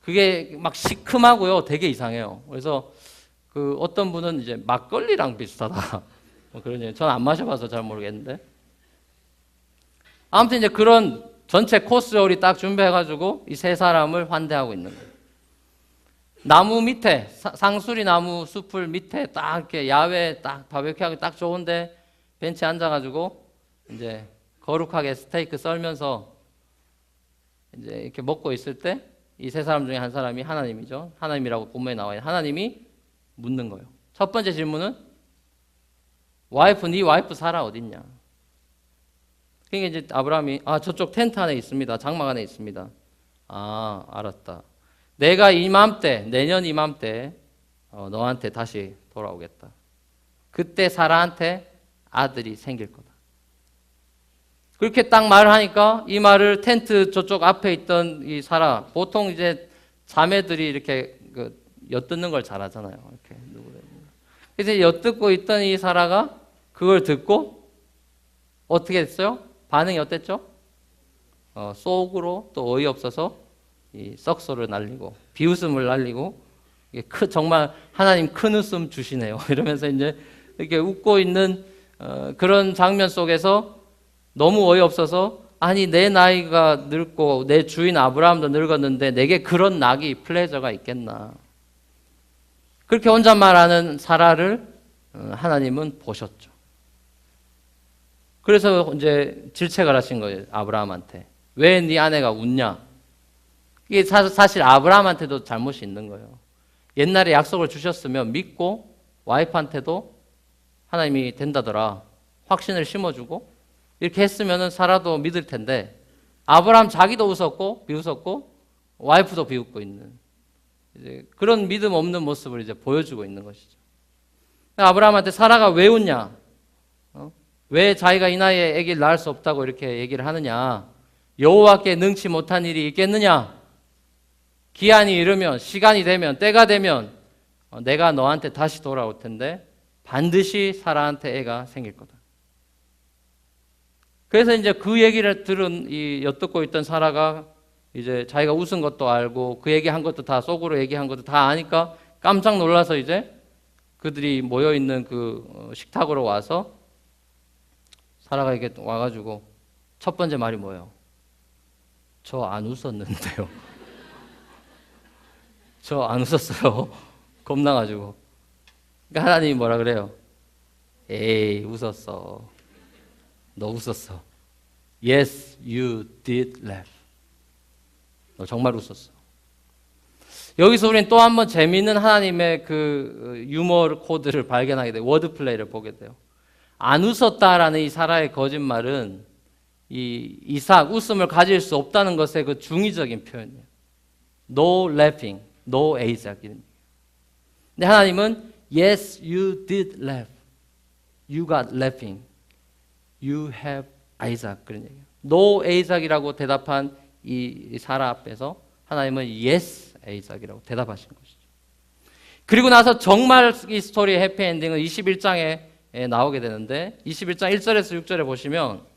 그게 막 시큼하고요. 되게 이상해요. 그래서 그 어떤 분은 이제 막걸리랑 비슷하다. 그런 얘기. 전 안 마셔봐서 잘 모르겠는데. 아무튼 이제 그런 전체 코스 요리 딱 준비해가지고 이 세 사람을 환대하고 있는 거예요. 나무 밑에 상수리 나무 숲을 밑에 딱 이렇게 야외 딱 바베큐하기 딱 좋은데 벤치에 앉아가지고 이제 거룩하게 스테이크 썰면서 이제 이렇게 먹고 있을 때 이 세 사람 중에 한 사람이 하나님이죠. 하나님이라고 본문에 나와요. 하나님이 묻는 거예요. 첫 번째 질문은 네 와이프 사라 어딨냐? 그러니까 이제 아브라함이 저쪽 텐트 안에 있습니다. 장막 안에 있습니다. 알았다. 내가 이맘때 내년 이맘때 너한테 다시 돌아오겠다. 그때 사라한테 아들이 생길 거다. 그렇게 딱 말을 하니까 이 말을 텐트 저쪽 앞에 있던 이 사라 보통 이제 자매들이 이렇게 엿듣는 걸 잘하잖아요. 이렇게 그래서 엿듣고 있던 이 사라가 그걸 듣고 어떻게 됐어요? 반응이 어땠죠? 속으로 또 어이없어서 이 썩소를 날리고 비웃음을 날리고 정말 하나님 큰 웃음 주시네요. 이러면서 이제 이렇게 웃고 있는 그런 장면 속에서 너무 어이없어서 아니 내 나이가 늙고 내 주인 아브라함도 늙었는데 내게 그런 낙이 플레저가 있겠나. 그렇게 혼잣말하는 사라를 하나님은 보셨죠. 그래서 이제 질책을 하신 거예요. 아브라함한테. 왜 네 아내가 웃냐? 이게 사실 아브라함한테도 잘못이 있는 거예요. 옛날에 약속을 주셨으면 믿고 와이프한테도 하나님이 된다더라. 확신을 심어주고 이렇게 했으면 사라도 믿을 텐데 아브라함 자기도 웃었고 비웃었고 와이프도 비웃고 있는 이제 그런 믿음 없는 모습을 이제 보여주고 있는 것이죠. 아브라함한테 사라가 왜 웃냐? 왜 자기가 이 나이에 아기를 낳을 수 없다고 이렇게 얘기를 하느냐? 여호와께 능치 못한 일이 있겠느냐? 기한이 이르면 시간이 되면 때가 되면 내가 너한테 다시 돌아올 텐데 반드시 사라한테 애가 생길 거다. 그래서 이제 그 얘기를 들은 이 엿듣고 있던 사라가 이제 자기가 웃은 것도 알고 그 얘기한 것도 다 속으로 얘기한 것도 다 아니까 깜짝 놀라서 이제 그들이 모여 있는 그 식탁으로 와서 사라가 이게 와가지고 첫 번째 말이 뭐예요? 저 안 웃었는데요. 저 안 웃었어요. 겁나가지고. 그러니까 하나님이 뭐라 그래요? 에이, 웃었어. 너 웃었어. Yes, you did laugh. 너 정말 웃었어. 여기서 우리는 또 한 번 재미있는 하나님의 그 유머 코드를 발견하게 돼요. 워드 플레이를 보게 돼요. 안 웃었다라는 이 사라의 거짓말은 이 이삭, 웃음을 가질 수 없다는 것의 그 중의적인 표현이에요. No laughing, no Isaac. 근데 하나님은 Yes, you did laugh. You got laughing. You have Isaac. 그런 얘기예요. No Isaac이라고 대답한 이 사라 앞에서 하나님은 Yes, Isaac이라고 대답하신 것이죠. 그리고 나서 정말 이 스토리의 해피엔딩은 21장에 나오게 되는데 21장 1절에서 6절에 보시면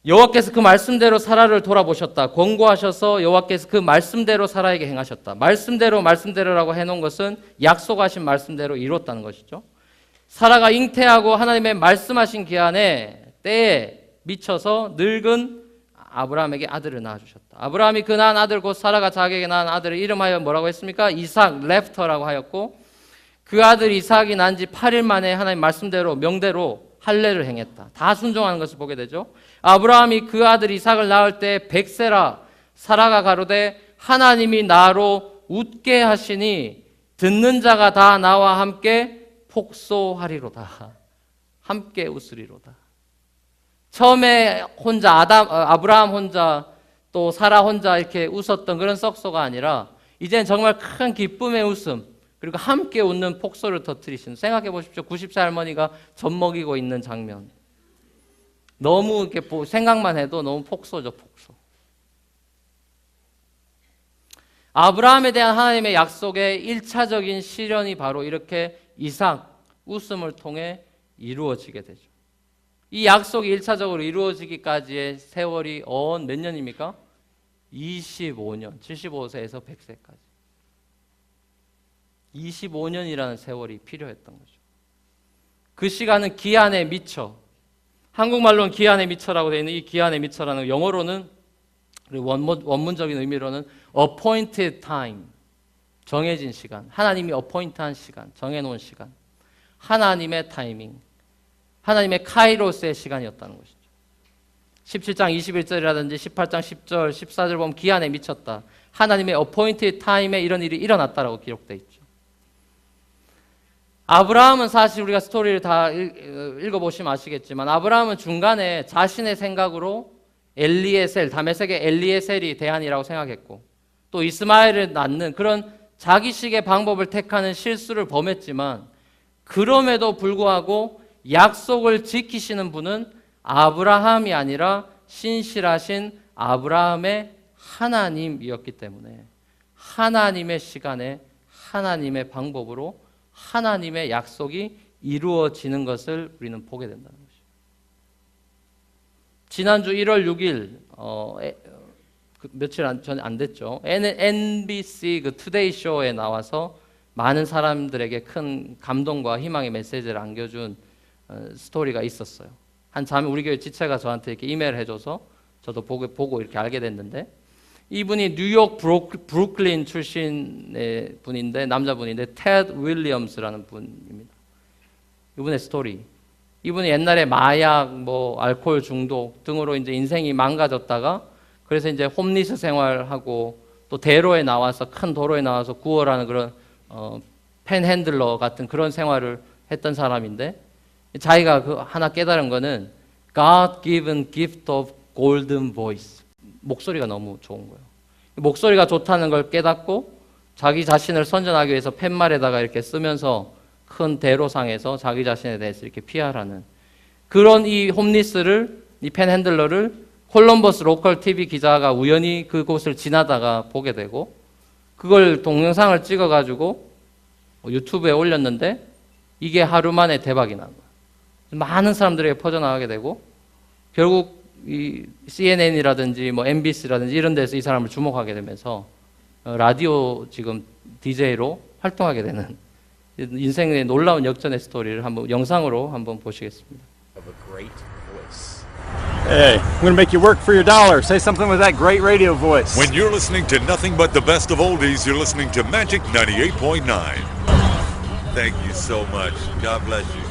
여호와께서 그 말씀대로 사라를 돌아보셨다. 권고하셔서 여호와께서 그 말씀대로 사라에게 행하셨다. 말씀대로라고 해놓은 것은 약속하신 말씀대로 이뤘다는 것이죠. 사라가 잉태하고 하나님의 말씀하신 기한에 때에 미쳐서 늙은 아브라함에게 아들을 낳아주셨다. 아브라함이 그 낳은 아들 곧 사라가 자기에게 낳은 아들을 이름하여 뭐라고 했습니까? 이삭 레프터라고 하였고 그 아들 이삭이 난 지 8일 만에 하나님 말씀대로 명대로 할례를 행했다. 다 순종하는 것을 보게 되죠. 아브라함이 그 아들 이삭을 낳을 때 백세라 사라가 가로되 하나님이 나로 웃게 하시니 듣는 자가 다 나와 함께 폭소하리로다. 함께 웃으리로다. 처음에 혼자 아브라함 혼자 또 사라 혼자 이렇게 웃었던 그런 썩소가 아니라 이제는 정말 큰 기쁨의 웃음 그리고 함께 웃는 폭소를 터뜨리신. 생각해 보십시오. 90세 할머니가 젖 먹이고 있는 장면. 너무 이렇게 생각만 해도 너무 폭소죠, 폭소. 아브라함에 대한 하나님의 약속의 1차적인 실현이 바로 이렇게 이삭 웃음을 통해 이루어지게 되죠. 이 약속이 1차적으로 이루어지기까지의 세월이 몇 년입니까? 25년, 75세에서 100세까지. 25년이라는 세월이 필요했던 거죠. 그 시간은 기한에 미쳐, 한국말로는 기한에 미쳐라고 되어 있는 이 기한에 미쳐라는 영어로는 원문적인 의미로는 appointed time, 정해진 시간, 하나님이 appoint한 시간, 정해놓은 시간, 하나님의 타이밍, 하나님의 카이로스의 시간이었다는 것이죠. 17장 21절이라든지 18장 10절, 14절 보면 기한에 미쳤다. 하나님의 appointed time에 이런 일이 일어났다라고 기록되어 있죠. 아브라함은 사실 우리가 스토리를 다 읽어보시면 아시겠지만 아브라함은 중간에 자신의 생각으로 엘리에셀, 다메섹의 엘리에셀이 대안이라고 생각했고 또 이스마엘을 낳는 그런 자기식의 방법을 택하는 실수를 범했지만 그럼에도 불구하고 약속을 지키시는 분은 아브라함이 아니라 신실하신 아브라함의 하나님이었기 때문에 하나님의 시간에 하나님의 방법으로 하나님의 약속이 이루어지는 것을 우리는 보게 된다는 것이죠. 지난주 1월 6일 며칠 전에 안 됐죠. NBC 그 투데이 쇼에 나와서 많은 사람들에게 큰 감동과 희망의 메시지를 안겨준 스토리가 있었어요. 한 자매 우리 교회 지체가 저한테 이렇게 이메일을 해줘서 저도 보고 이렇게 알게 됐는데 이분이 뉴욕 브루클린 출신의 분인데 남자분인데 테드 윌리엄스라는 분입니다. 이분의 스토리. 이분이 옛날에 마약, 뭐 알코올 중독 등으로 이제 인생이 망가졌다가 그래서 이제 홈리스 생활하고 또 대로에 나와서 큰 도로에 나와서 구걸하는 그런 팬핸들러 같은 그런 생활을 했던 사람인데 자기가 그 하나 깨달은 거는 God-given gift of golden voice. 목소리가 너무 좋은 거예요. 목소리가 좋다는 걸 깨닫고 자기 자신을 선전하기 위해서 팻말에다가 이렇게 쓰면서 큰 대로상에서 자기 자신에 대해서 이렇게 PR하는 그런 이 홈리스를 이 팬핸들러를 콜럼버스 로컬 TV 기자가 우연히 그곳을 지나다가 보게 되고 그걸 동영상을 찍어가지고 유튜브에 올렸는데 이게 하루 만에 대박이 난 거예요. 많은 사람들에게 퍼져나가게 되고 결국 이 CNN이라든지 뭐 MBC라든지 이런 데서 이 사람을 주목하게 되면서 라디오 지금 DJ로 활동하게 되는 인생의 놀라운 역전의 스토리를 한번 영상으로 한번 보시겠습니다. Hey, I'm going to make you work for your dollar. Say something with that great radio voice. When you're listening to nothing but the best of oldies, you're listening to Magic 98.9. Thank you so much. God bless you.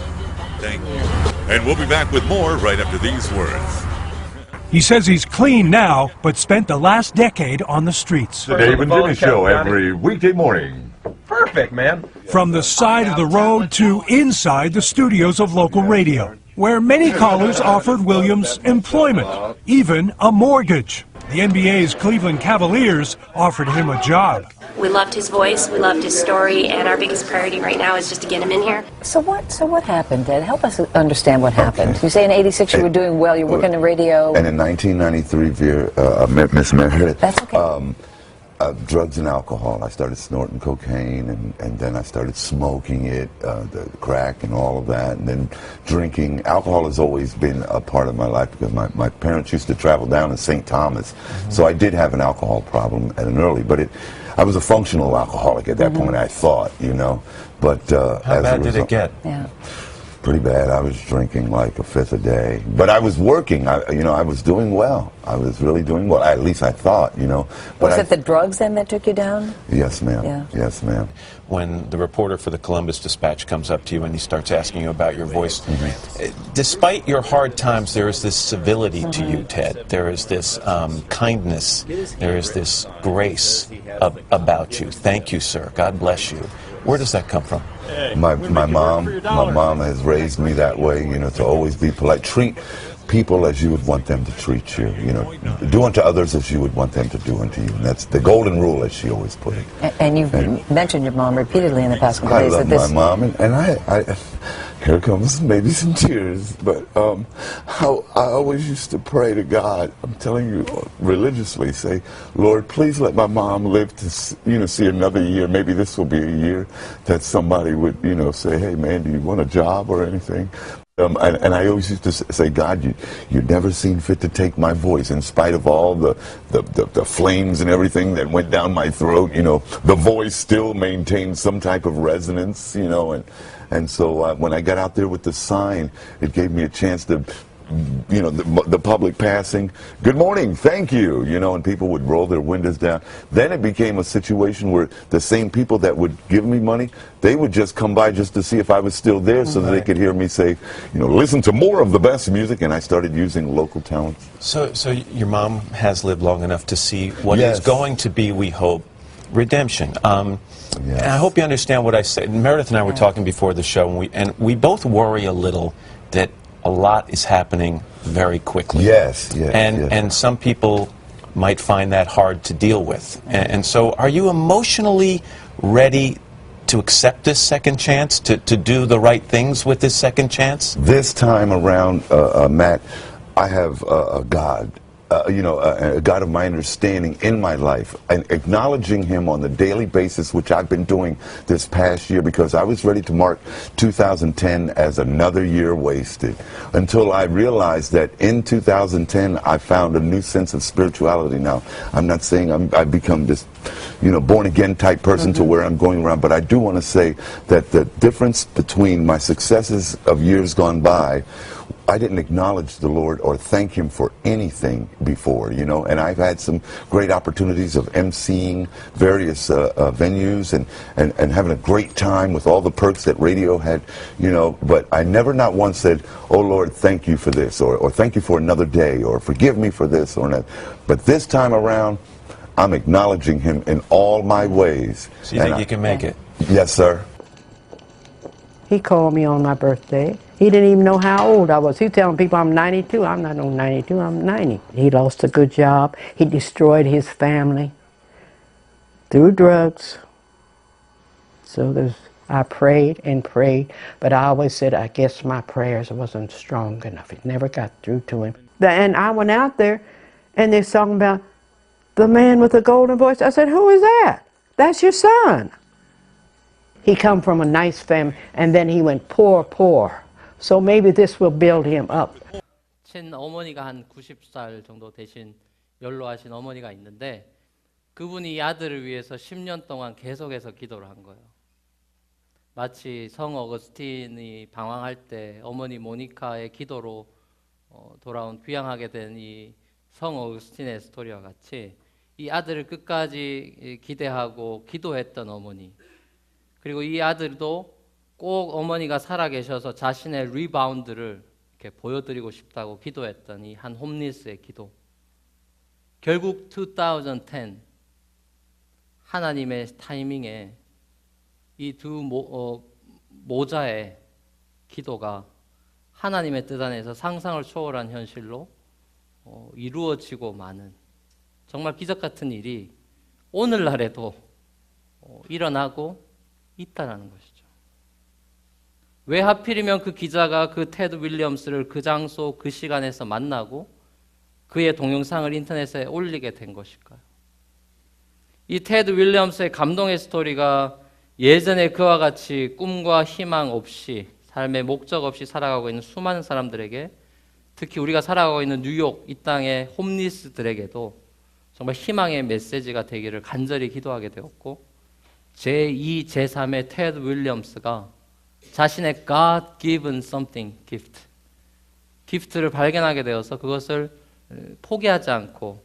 Thank you. And we'll be back with more right after these words. He says he's clean now, but spent the last decade on the streets. The Dave and Jimmy Show every weekday morning. Perfect, man. From the side of the road to inside the studios of local radio, where many callers offered Williams employment, even a mortgage. The NBA's Cleveland Cavaliers offered him a job. We loved his voice, we loved his story, and our biggest priority right now is just to get him in here. So what happened, Ed? Help us understand what happened. Okay. You say in '86 you were doing well, you were working in radio. And in 1993, Miss Meredith. That's okay. Drugs and alcohol. I started snorting cocaine, and then I started smoking it, the crack and all of that, and then drinking. Alcohol has always been a part of my life because my parents used to travel down to St. Thomas, so I did have an alcohol problem at an early, but I was a functional alcoholic at that point, I thought, you know. But how bad did it get? Yeah. Pretty bad. I was drinking like a fifth a day. But I was working. I was doing well. I was really doing well. At least I thought, you know. But Was it the drugs then that took you down? Yes, ma'am. Yeah. Yes, ma'am. When the reporter for the Columbus Dispatch comes up to you and he starts asking you about your voice, despite your hard times, there is this civility to you, Ted. There is this kindness. There is this grace about you. Thank you, sir. God bless you. Where does that come from? My mom has raised me that way, you know, to always be polite. Treat people as you would want them to treat you, you know. Do unto others as you would want them to do unto you. And that's the golden rule, as she always put it. And you've mentioned your mom repeatedly in the past couple I days. love my mom, and I here comes maybe some tears, but how I always used to pray to God. I'm telling you, religiously, say, Lord, please let my mom live to, you know, see another year. Maybe this will be a year that somebody would, you know, say, hey man, do you want a job or anything? And I always used to say, God, you never seen fit to take my voice, in spite of all the flames and everything that went down my throat. You know, the voice still maintained some type of resonance. You know, and so when I got out there with the sign, it gave me a chance to, you know, the public passing, good morning, thank you, you know, and people would roll their windows down. Then it became a situation where the same people that would give me money, they would just come by just to see if I was still there, so that they could hear me say, you know, listen to more of the best music, and I started using local talents. So your mom has lived long enough to see what is going to be, we hope, redemption. And I hope you understand what I said. Meredith and I were talking before the show, and we both worry a little that a lot is happening very quickly. Yes. And some people might find that hard to deal with. And so are you emotionally ready to accept this second chance, to do the right things with this second chance? This time around, Matt, I have a God. A God of my understanding in my life, and acknowledging him on the daily basis, which I've been doing this past year, because I was ready to mark 2010 as another year wasted, until I realized that in 2010 I found a new sense of spirituality. Now, I'm not saying I've become this, you know, born again type person to where I'm going around, but I do want to say that the difference between my successes of years gone by I didn't acknowledge the Lord or thank Him for anything before, you know. And I've had some great opportunities of emceeing various venues and having a great time with all the perks that radio had, you know. But I never not once said, "Oh Lord, thank you for this," or "Thank you for another day," or "Forgive me for this," or that. But this time around, I'm acknowledging Him in all my ways. So you think you can make it? Yes, sir. He called me on my birthday. He didn't even know how old I was. He was telling people I'm 92. I'm not no 92, I'm 90. He lost a good job. He destroyed his family through drugs. So I prayed and prayed, but I always said, I guess my prayers wasn't strong enough. It never got through to him. And I went out there, and they're talking about the man with the golden voice. I said, who is that? That's your son. He come from a nice family, and then he went poor. So maybe this will build him up. 친어머니가 한 90살 정도 되신 연로하신 어머니가 있는데 그분이 이 아들을 위해서 10년 동안 계속해서 기도를 한 거예요. 마치 성 어거스틴이 방황할 때 어머니 모니카의 기도로 돌아온 귀향하게 된 이 성 어거스틴의 스토리와 같이 이 아들을 끝까지 기대하고 기도했던 어머니, 그리고 이 아들도 꼭 어머니가 살아계셔서 자신의 리바운드를 이렇게 보여드리고 싶다고 기도했던 이 한 홈리스의 기도. 결국 2010 하나님의 타이밍에 이 두 모자의 기도가 하나님의 뜻 안에서 상상을 초월한 현실로 이루어지고 마는 정말 기적 같은 일이 오늘날에도 일어나고 있다는 것이죠. 왜 하필이면 그 기자가 그 테드 윌리엄스를 그 장소 그 시간에서 만나고 그의 동영상을 인터넷에 올리게 된 것일까요? 이 테드 윌리엄스의 감동의 스토리가 예전에 그와 같이 꿈과 희망 없이 삶의 목적 없이 살아가고 있는 수많은 사람들에게, 특히 우리가 살아가고 있는 뉴욕 이 땅의 홈리스들에게도 정말 희망의 메시지가 되기를 간절히 기도하게 되었고, 제2, 제3의 테드 윌리엄스가 자신의 God-given something 기프트를 발견하게 되어서 그것을 포기하지 않고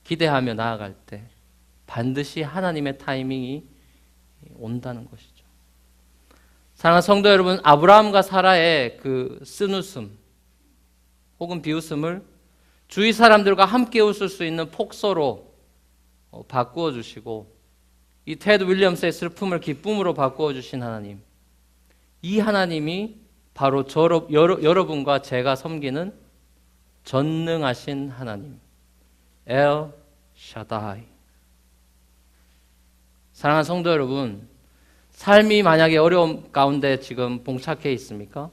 기대하며 나아갈 때 반드시 하나님의 타이밍이 온다는 것이죠. 사랑하는 성도 여러분, 아브라함과 사라의 그 쓴웃음 혹은 비웃음을 주위 사람들과 함께 웃을 수 있는 폭소로 바꾸어 주시고, 이 테드 윌리엄스의 슬픔을 기쁨으로 바꾸어 주신 하나님, 이 하나님이 바로 여러분과 제가 섬기는 전능하신 하나님, 엘 샤다이. 사랑하는 성도 여러분, 삶이 만약에 어려움 가운데 지금 봉착해 있습니까?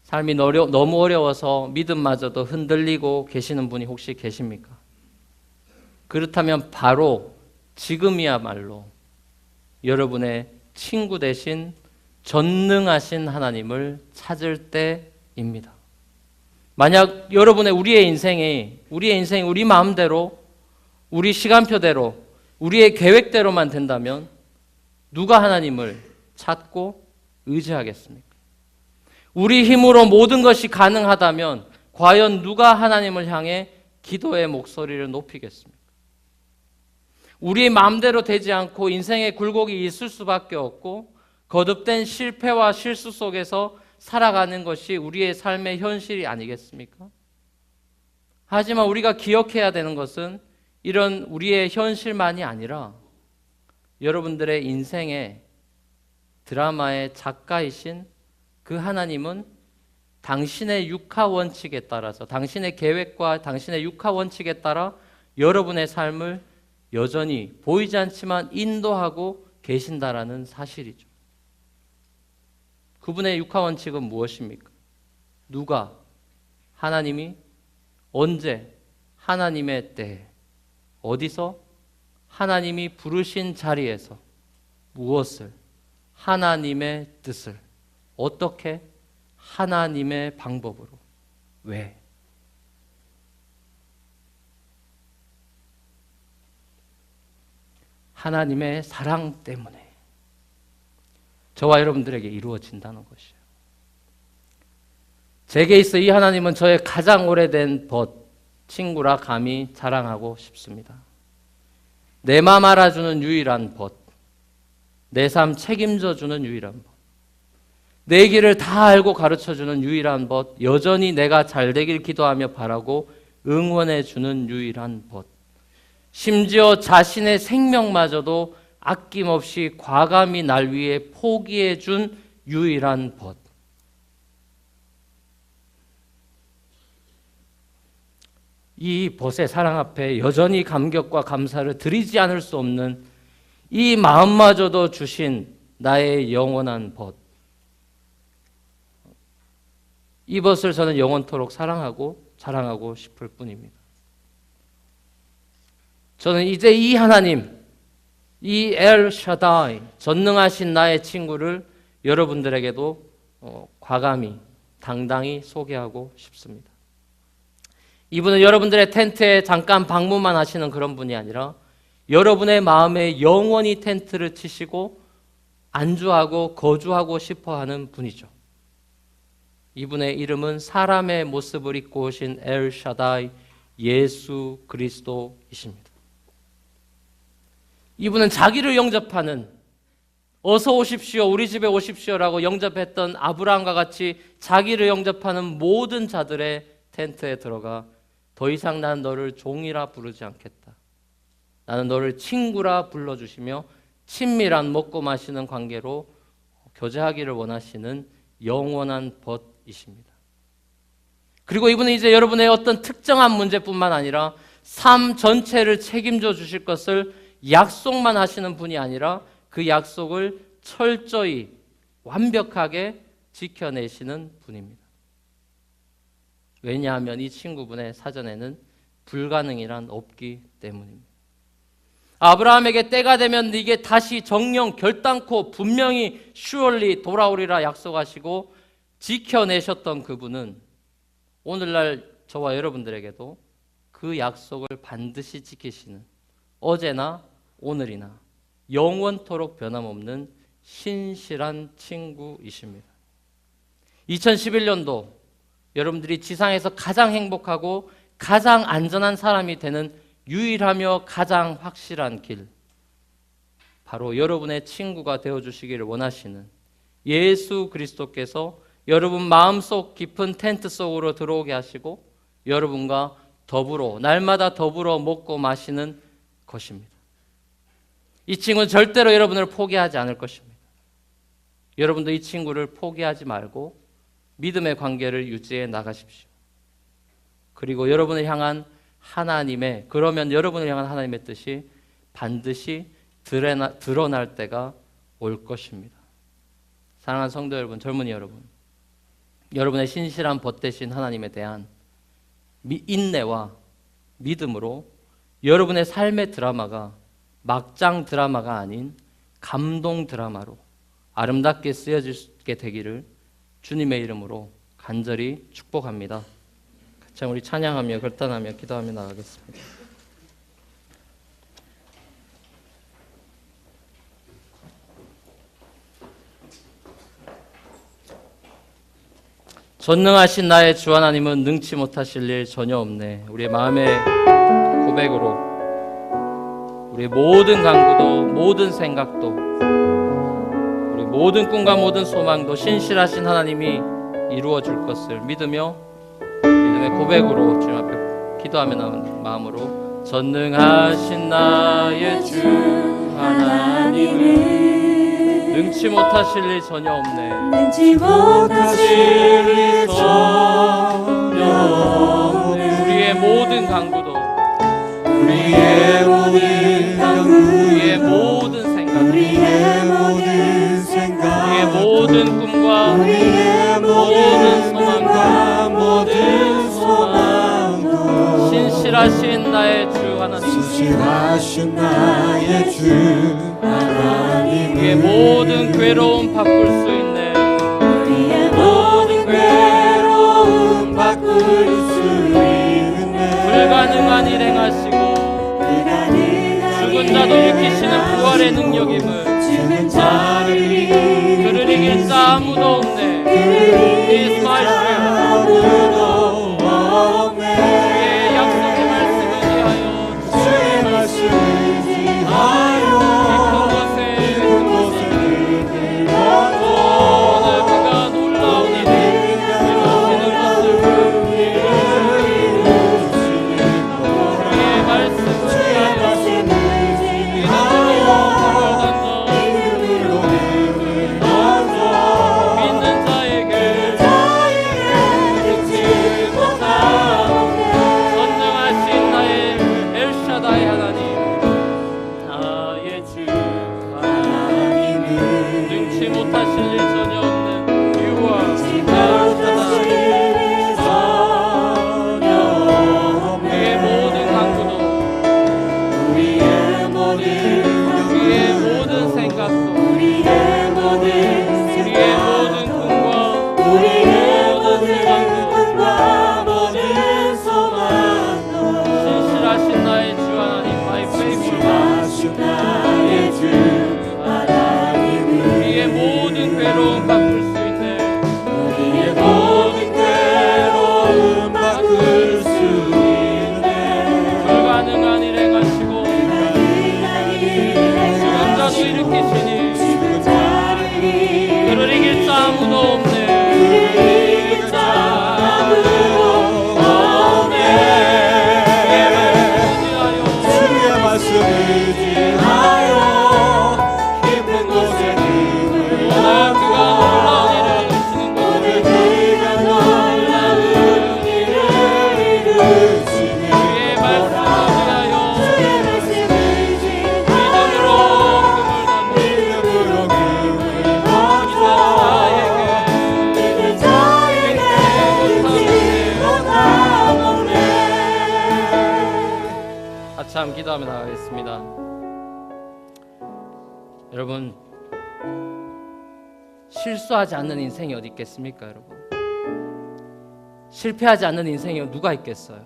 삶이 너무 어려워서 믿음마저도 흔들리고 계시는 분이 혹시 계십니까? 그렇다면 바로 지금이야말로 여러분의 친구 되신 전능하신 하나님을 찾을 때입니다. 만약 우리의 인생이 우리 마음대로, 우리 시간표대로, 우리의 계획대로만 된다면 누가 하나님을 찾고 의지하겠습니까? 우리 힘으로 모든 것이 가능하다면 과연 누가 하나님을 향해 기도의 목소리를 높이겠습니까? 우리 마음대로 되지 않고 인생의 굴곡이 있을 수밖에 없고 거듭된 실패와 실수 속에서 살아가는 것이 우리의 삶의 현실이 아니겠습니까? 하지만 우리가 기억해야 되는 것은 이런 우리의 현실만이 아니라 여러분들의 인생의 드라마의 작가이신 그 하나님은 당신의 육하 원칙에 따라서, 당신의 계획과 당신의 육하 원칙에 따라 여러분의 삶을 여전히 보이지 않지만 인도하고 계신다라는 사실이죠. 그분의 육하 원칙은 무엇입니까? 누가? 하나님이 언제? 하나님의 때. 어디서? 하나님이 부르신 자리에서 무엇을? 하나님의 뜻을. 어떻게? 하나님의 방법으로. 왜? 하나님의 사랑 때문에 저와 여러분들에게 이루어진다는 것이에요. 제게 있어 이 하나님은 저의 가장 오래된 친구라 감히 자랑하고 싶습니다. 내 맘 알아주는 유일한 내 삶 책임져주는 유일한 내 길을 다 알고 가르쳐주는 유일한 여전히 내가 잘되길 기도하며 바라고 응원해주는 유일한 심지어 자신의 생명마저도 아낌없이 과감히 날 위해 포기해준 유일한 이 벗의 사랑 앞에 여전히 감격과 감사를 드리지 않을 수 없는 이 마음마저도 주신 나의 영원한 이 벗을 저는 영원토록 사랑하고 자랑하고 싶을 뿐입니다. 저는 이제 이 하나님, 이 엘 샤다이, 전능하신 나의 친구를 여러분들에게도 과감히 당당히 소개하고 싶습니다. 이분은 여러분들의 텐트에 잠깐 방문만 하시는 그런 분이 아니라 여러분의 마음에 영원히 텐트를 치시고 안주하고 거주하고 싶어하는 분이죠. 이분의 이름은 사람의 모습을 입고 오신 엘 샤다이 예수 그리스도이십니다. 이분은 자기를 영접하는 어서 오십시오, 우리 집에 오십시오라고 영접했던 아브라함과 같이 자기를 영접하는 모든 자들의 텐트에 들어가 더 이상 난 너를 종이라 부르지 않겠다. 나는 너를 친구라 불러주시며 친밀한 먹고 마시는 관계로 교제하기를 원하시는 영원한 벗이십니다. 그리고 이분은 이제 여러분의 어떤 특정한 문제뿐만 아니라 삶 전체를 책임져 주실 것을 약속만 하시는 분이 아니라 그 약속을 철저히 완벽하게 지켜내시는 분입니다. 왜냐하면 이 친구분의 사전에는 불가능이란 없기 때문입니다. 아브라함에게 때가 되면 네게 다시 정령 결단코 분명히 surely 돌아오리라 약속하시고 지켜내셨던 그분은 오늘날 저와 여러분들에게도 그 약속을 반드시 지키시는 어제나 오늘이나 영원토록 변함없는 신실한 친구이십니다. 2011년도 여러분들이 지상에서 가장 행복하고 가장 안전한 사람이 되는 유일하며 가장 확실한 길, 바로 여러분의 친구가 되어주시기를 원하시는 예수 그리스도께서 여러분 마음속 깊은 텐트 속으로 들어오게 하시고 여러분과 더불어 날마다 더불어 먹고 마시는 것입니다. 이 친구는 절대로 여러분을 포기하지 않을 것입니다. 여러분도 이 친구를 포기하지 말고 믿음의 관계를 유지해 나가십시오. 그리고 여러분을 향한 그러면 여러분을 향한 하나님의 뜻이 반드시 드러날 때가 올 것입니다. 사랑하는 성도 여러분, 젊은이 여러분, 여러분의 신실한 벗되신 하나님에 대한 인내와 믿음으로 여러분의 삶의 드라마가 막장 드라마가 아닌 감동 드라마로 아름답게 쓰여지게 되기를 주님의 이름으로 간절히 축복합니다. 같이 우리 찬양하며 결단하며 기도하며 나가겠습니다. 전능하신 나의 주 하나님은 능치 못하실 일 전혀 없네. 우리의 마음의 고백으로 우리의 모든 간구도 모든 생각도 우리 모든 꿈과 모든 소망도 신실하신 하나님이 이루어 줄 것을 믿으며 믿음의 고백으로 주님 앞에 기도하며 나온 마음으로 전능하신 나의 주 하나님은 능치 못하실 일 전혀 없네. 능치 못하실 일 전혀 없네. 우리의 모든 간구도 우리의 모든 간구 우리의 모든 생각 우리의 모든 생각 우리의 모든 꿈과 우리의 모든 소망과 모든 소망도 신실하신 나의 주 하나님 신실하신 나의 주 하나님 우리의 모든 괴로움 바꿀 수 있네. 우리의 모든 괴로움 바꿀 수 있네. 불가능한 일 행하시고 죽은 자도 일으키시는 부활의 능력임을 그를 이길 자 아무도 없네. He is my strength. 거르도 없네. 주의 약속의 말씀을 위하여 주의 말씀을 지하여 깊은 곳에 들어서 오늘 그가 놀라운 일을 이루시는 것을 주의 말씀을 믿는 자에게 선정하신 나의 엘샤다이 하나님, 나의 주 하나님은 능치 못하실 일 전혀 없는 You are 엘샤다이. 우리의 모든 강구도, 우리의 모든 생각도, 우리의 모든 꿈과 모든 소망도 신실하신 나의 주 하나님, My faithful 우리의 모든 괴로움 바꿀 수 있는, 우리의 모든 괴로움 바꿀 수 있는 불가능한 일 행하시고 영광도 일으키시니 그를 이길 자 아무도 없네. 주의 말씀을 지하여 깊은 곳에 오늘 그가 놀라운 일을 이루시는 것을 주의 말씀을 위하여 믿음으로 금을 던져 믿는 자에게 같이 한번 기도하며 나가겠습니다. 여러분, 실수하지 않는 인생이 어디 있겠습니까? 여러분, 실패하지 않는 인생이 누가 있겠어요?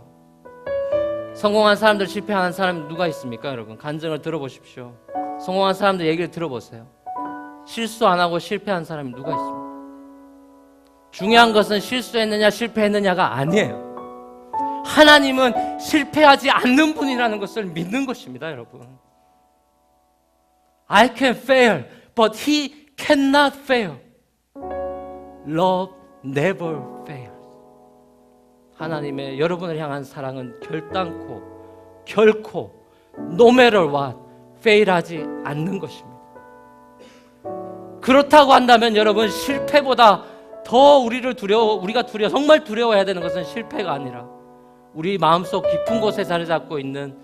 성공한 사람들, 실패하는 사람이 누가 있습니까? 여러분, 간증을 들어보십시오. 성공한 사람들 얘기를 들어보세요. 실수 안 하고 실패한 사람이 누가 있습니까? 중요한 것은 실수했느냐 실패했느냐가 아니에요. 하나님은 실패하지 않는 분이라는 것을 믿는 것입니다, 여러분. I can fail, but he cannot fail. Love never fails. 하나님의 여러분을 향한 사랑은 결코 no matter what fail하지 않는 것입니다. 그렇다고 한다면 여러분, 실패보다 더 우리가 정말 두려워해야 되는 것은 실패가 아니라 우리 마음속 깊은 곳에 자리 잡고 있는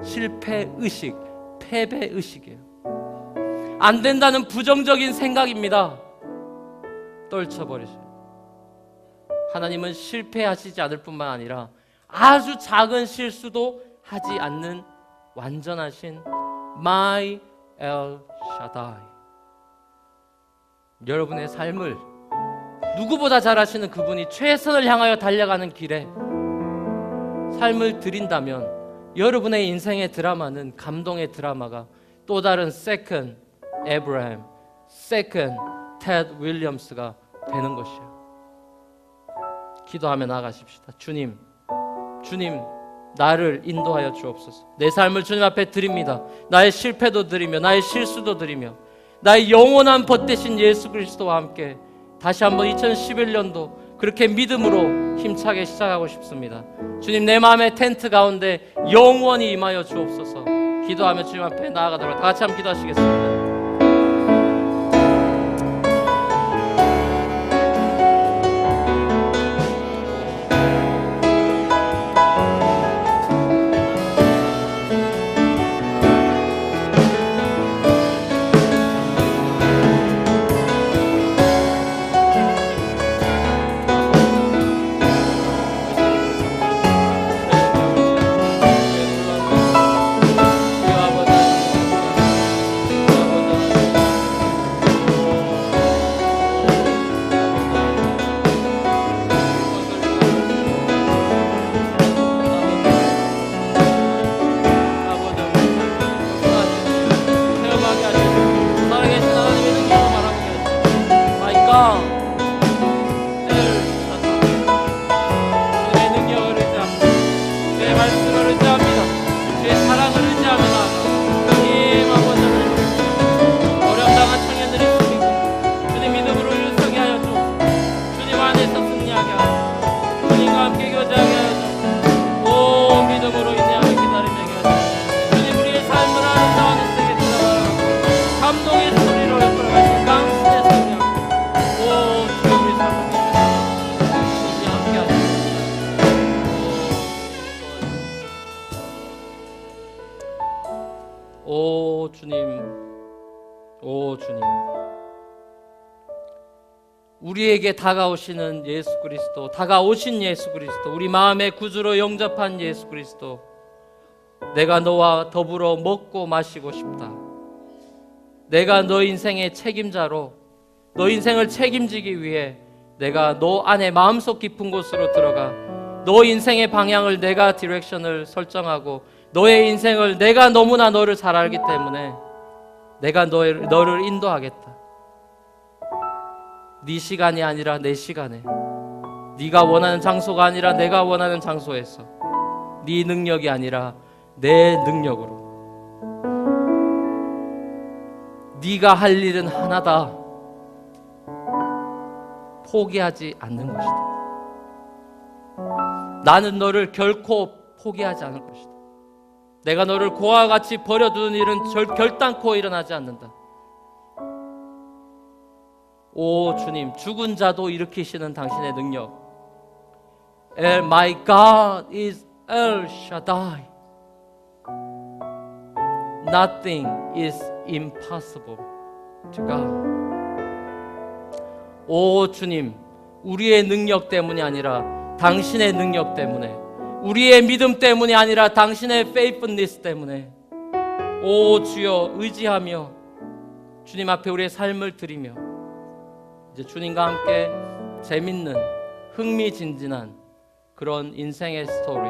실패의식, 패배의식이에요. 안 된다는 부정적인 생각입니다. 떨쳐버리세요. 하나님은 실패하시지 않을 뿐만 아니라 아주 작은 실수도 하지 않는 완전하신 My El Shaddai. 여러분의 삶을 누구보다 잘 아시는 그분이 최선을 향하여 달려가는 길에 삶을 드린다면 여러분의 인생의 드라마는, 감동의 드라마가 또 다른 세컨 에브라임, 세컨 테드 윌리엄스가 되는 것이에요. 기도하며 나아가십시다. 주님, 나를 인도하여 주옵소서. 내 삶을 주님 앞에 드립니다. 나의 실패도 드리며 나의 실수도 드리며 나의 영원한 벗되신 예수 그리스도와 함께 다시 한번 2011년도 그렇게 믿음으로 힘차게 시작하고 싶습니다. 주님, 내 마음의 텐트 가운데 영원히 임하여 주옵소서. 기도하며 주님 앞에 나아가도록 다 같이 한번 기도하시겠습니다. 오 주님, 오 주님, 우리에게 다가오시는 예수 그리스도, 다가오신 예수 그리스도, 우리 마음의 구주로 영접한 예수 그리스도, 내가 너와 더불어 먹고 마시고 싶다. 내가 너 인생의 책임자로, 너 인생을 책임지기 위해 내가 너 안에 마음속 깊은 곳으로 들어가 너 인생의 방향을 내가 디렉션을 설정하고 너의 인생을 내가 너무나 너를 잘 알기 때문에 내가 너를 인도하겠다. 네 시간이 아니라 내 시간에, 네가 원하는 장소가 아니라 내가 원하는 장소에서, 네 능력이 아니라 내 능력으로, 네가 할 일은 하나다. 포기하지 않는 것이다. 나는 너를 결코 포기하지 않을 것이다. 내가 너를 고아와 같이 버려두는 일은 결단코 일어나지 않는다. 오 주님, 죽은 자도 일으키시는 당신의 능력. My God is El Shaddai. Nothing is impossible to God. 오 주님, 우리의 능력 때문이 아니라 당신의 능력 때문에, 우리의 믿음 때문이 아니라 당신의 faithfulness 때문에, 오 주여 의지하며 주님 앞에 우리의 삶을 드리며 이제 주님과 함께 재밌는 흥미진진한 그런 인생의 스토리,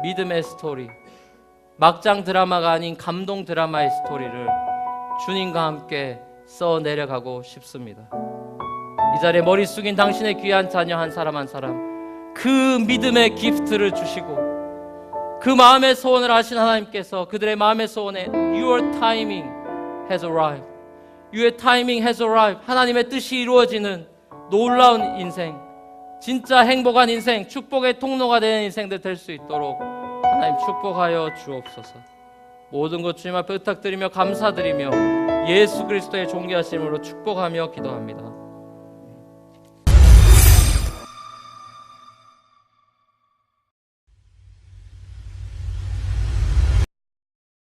믿음의 스토리, 막장 드라마가 아닌 감동 드라마의 스토리를 주님과 함께 써 내려가고 싶습니다. 이 자리에 머리 숙인 당신의 귀한 자녀 한 사람 한 사람, 그 믿음의 기프트를 주시고 그 마음의 소원을 하신 하나님께서 그들의 마음의 소원에 Your timing has arrived, Your timing has arrived, 하나님의 뜻이 이루어지는 놀라운 인생, 진짜 행복한 인생, 축복의 통로가 되는 인생들 될 수 있도록 하나님 축복하여 주옵소서. 모든 것 주님 앞에 부탁드리며 감사드리며 예수 그리스도의 존귀하심으로 축복하며 기도합니다.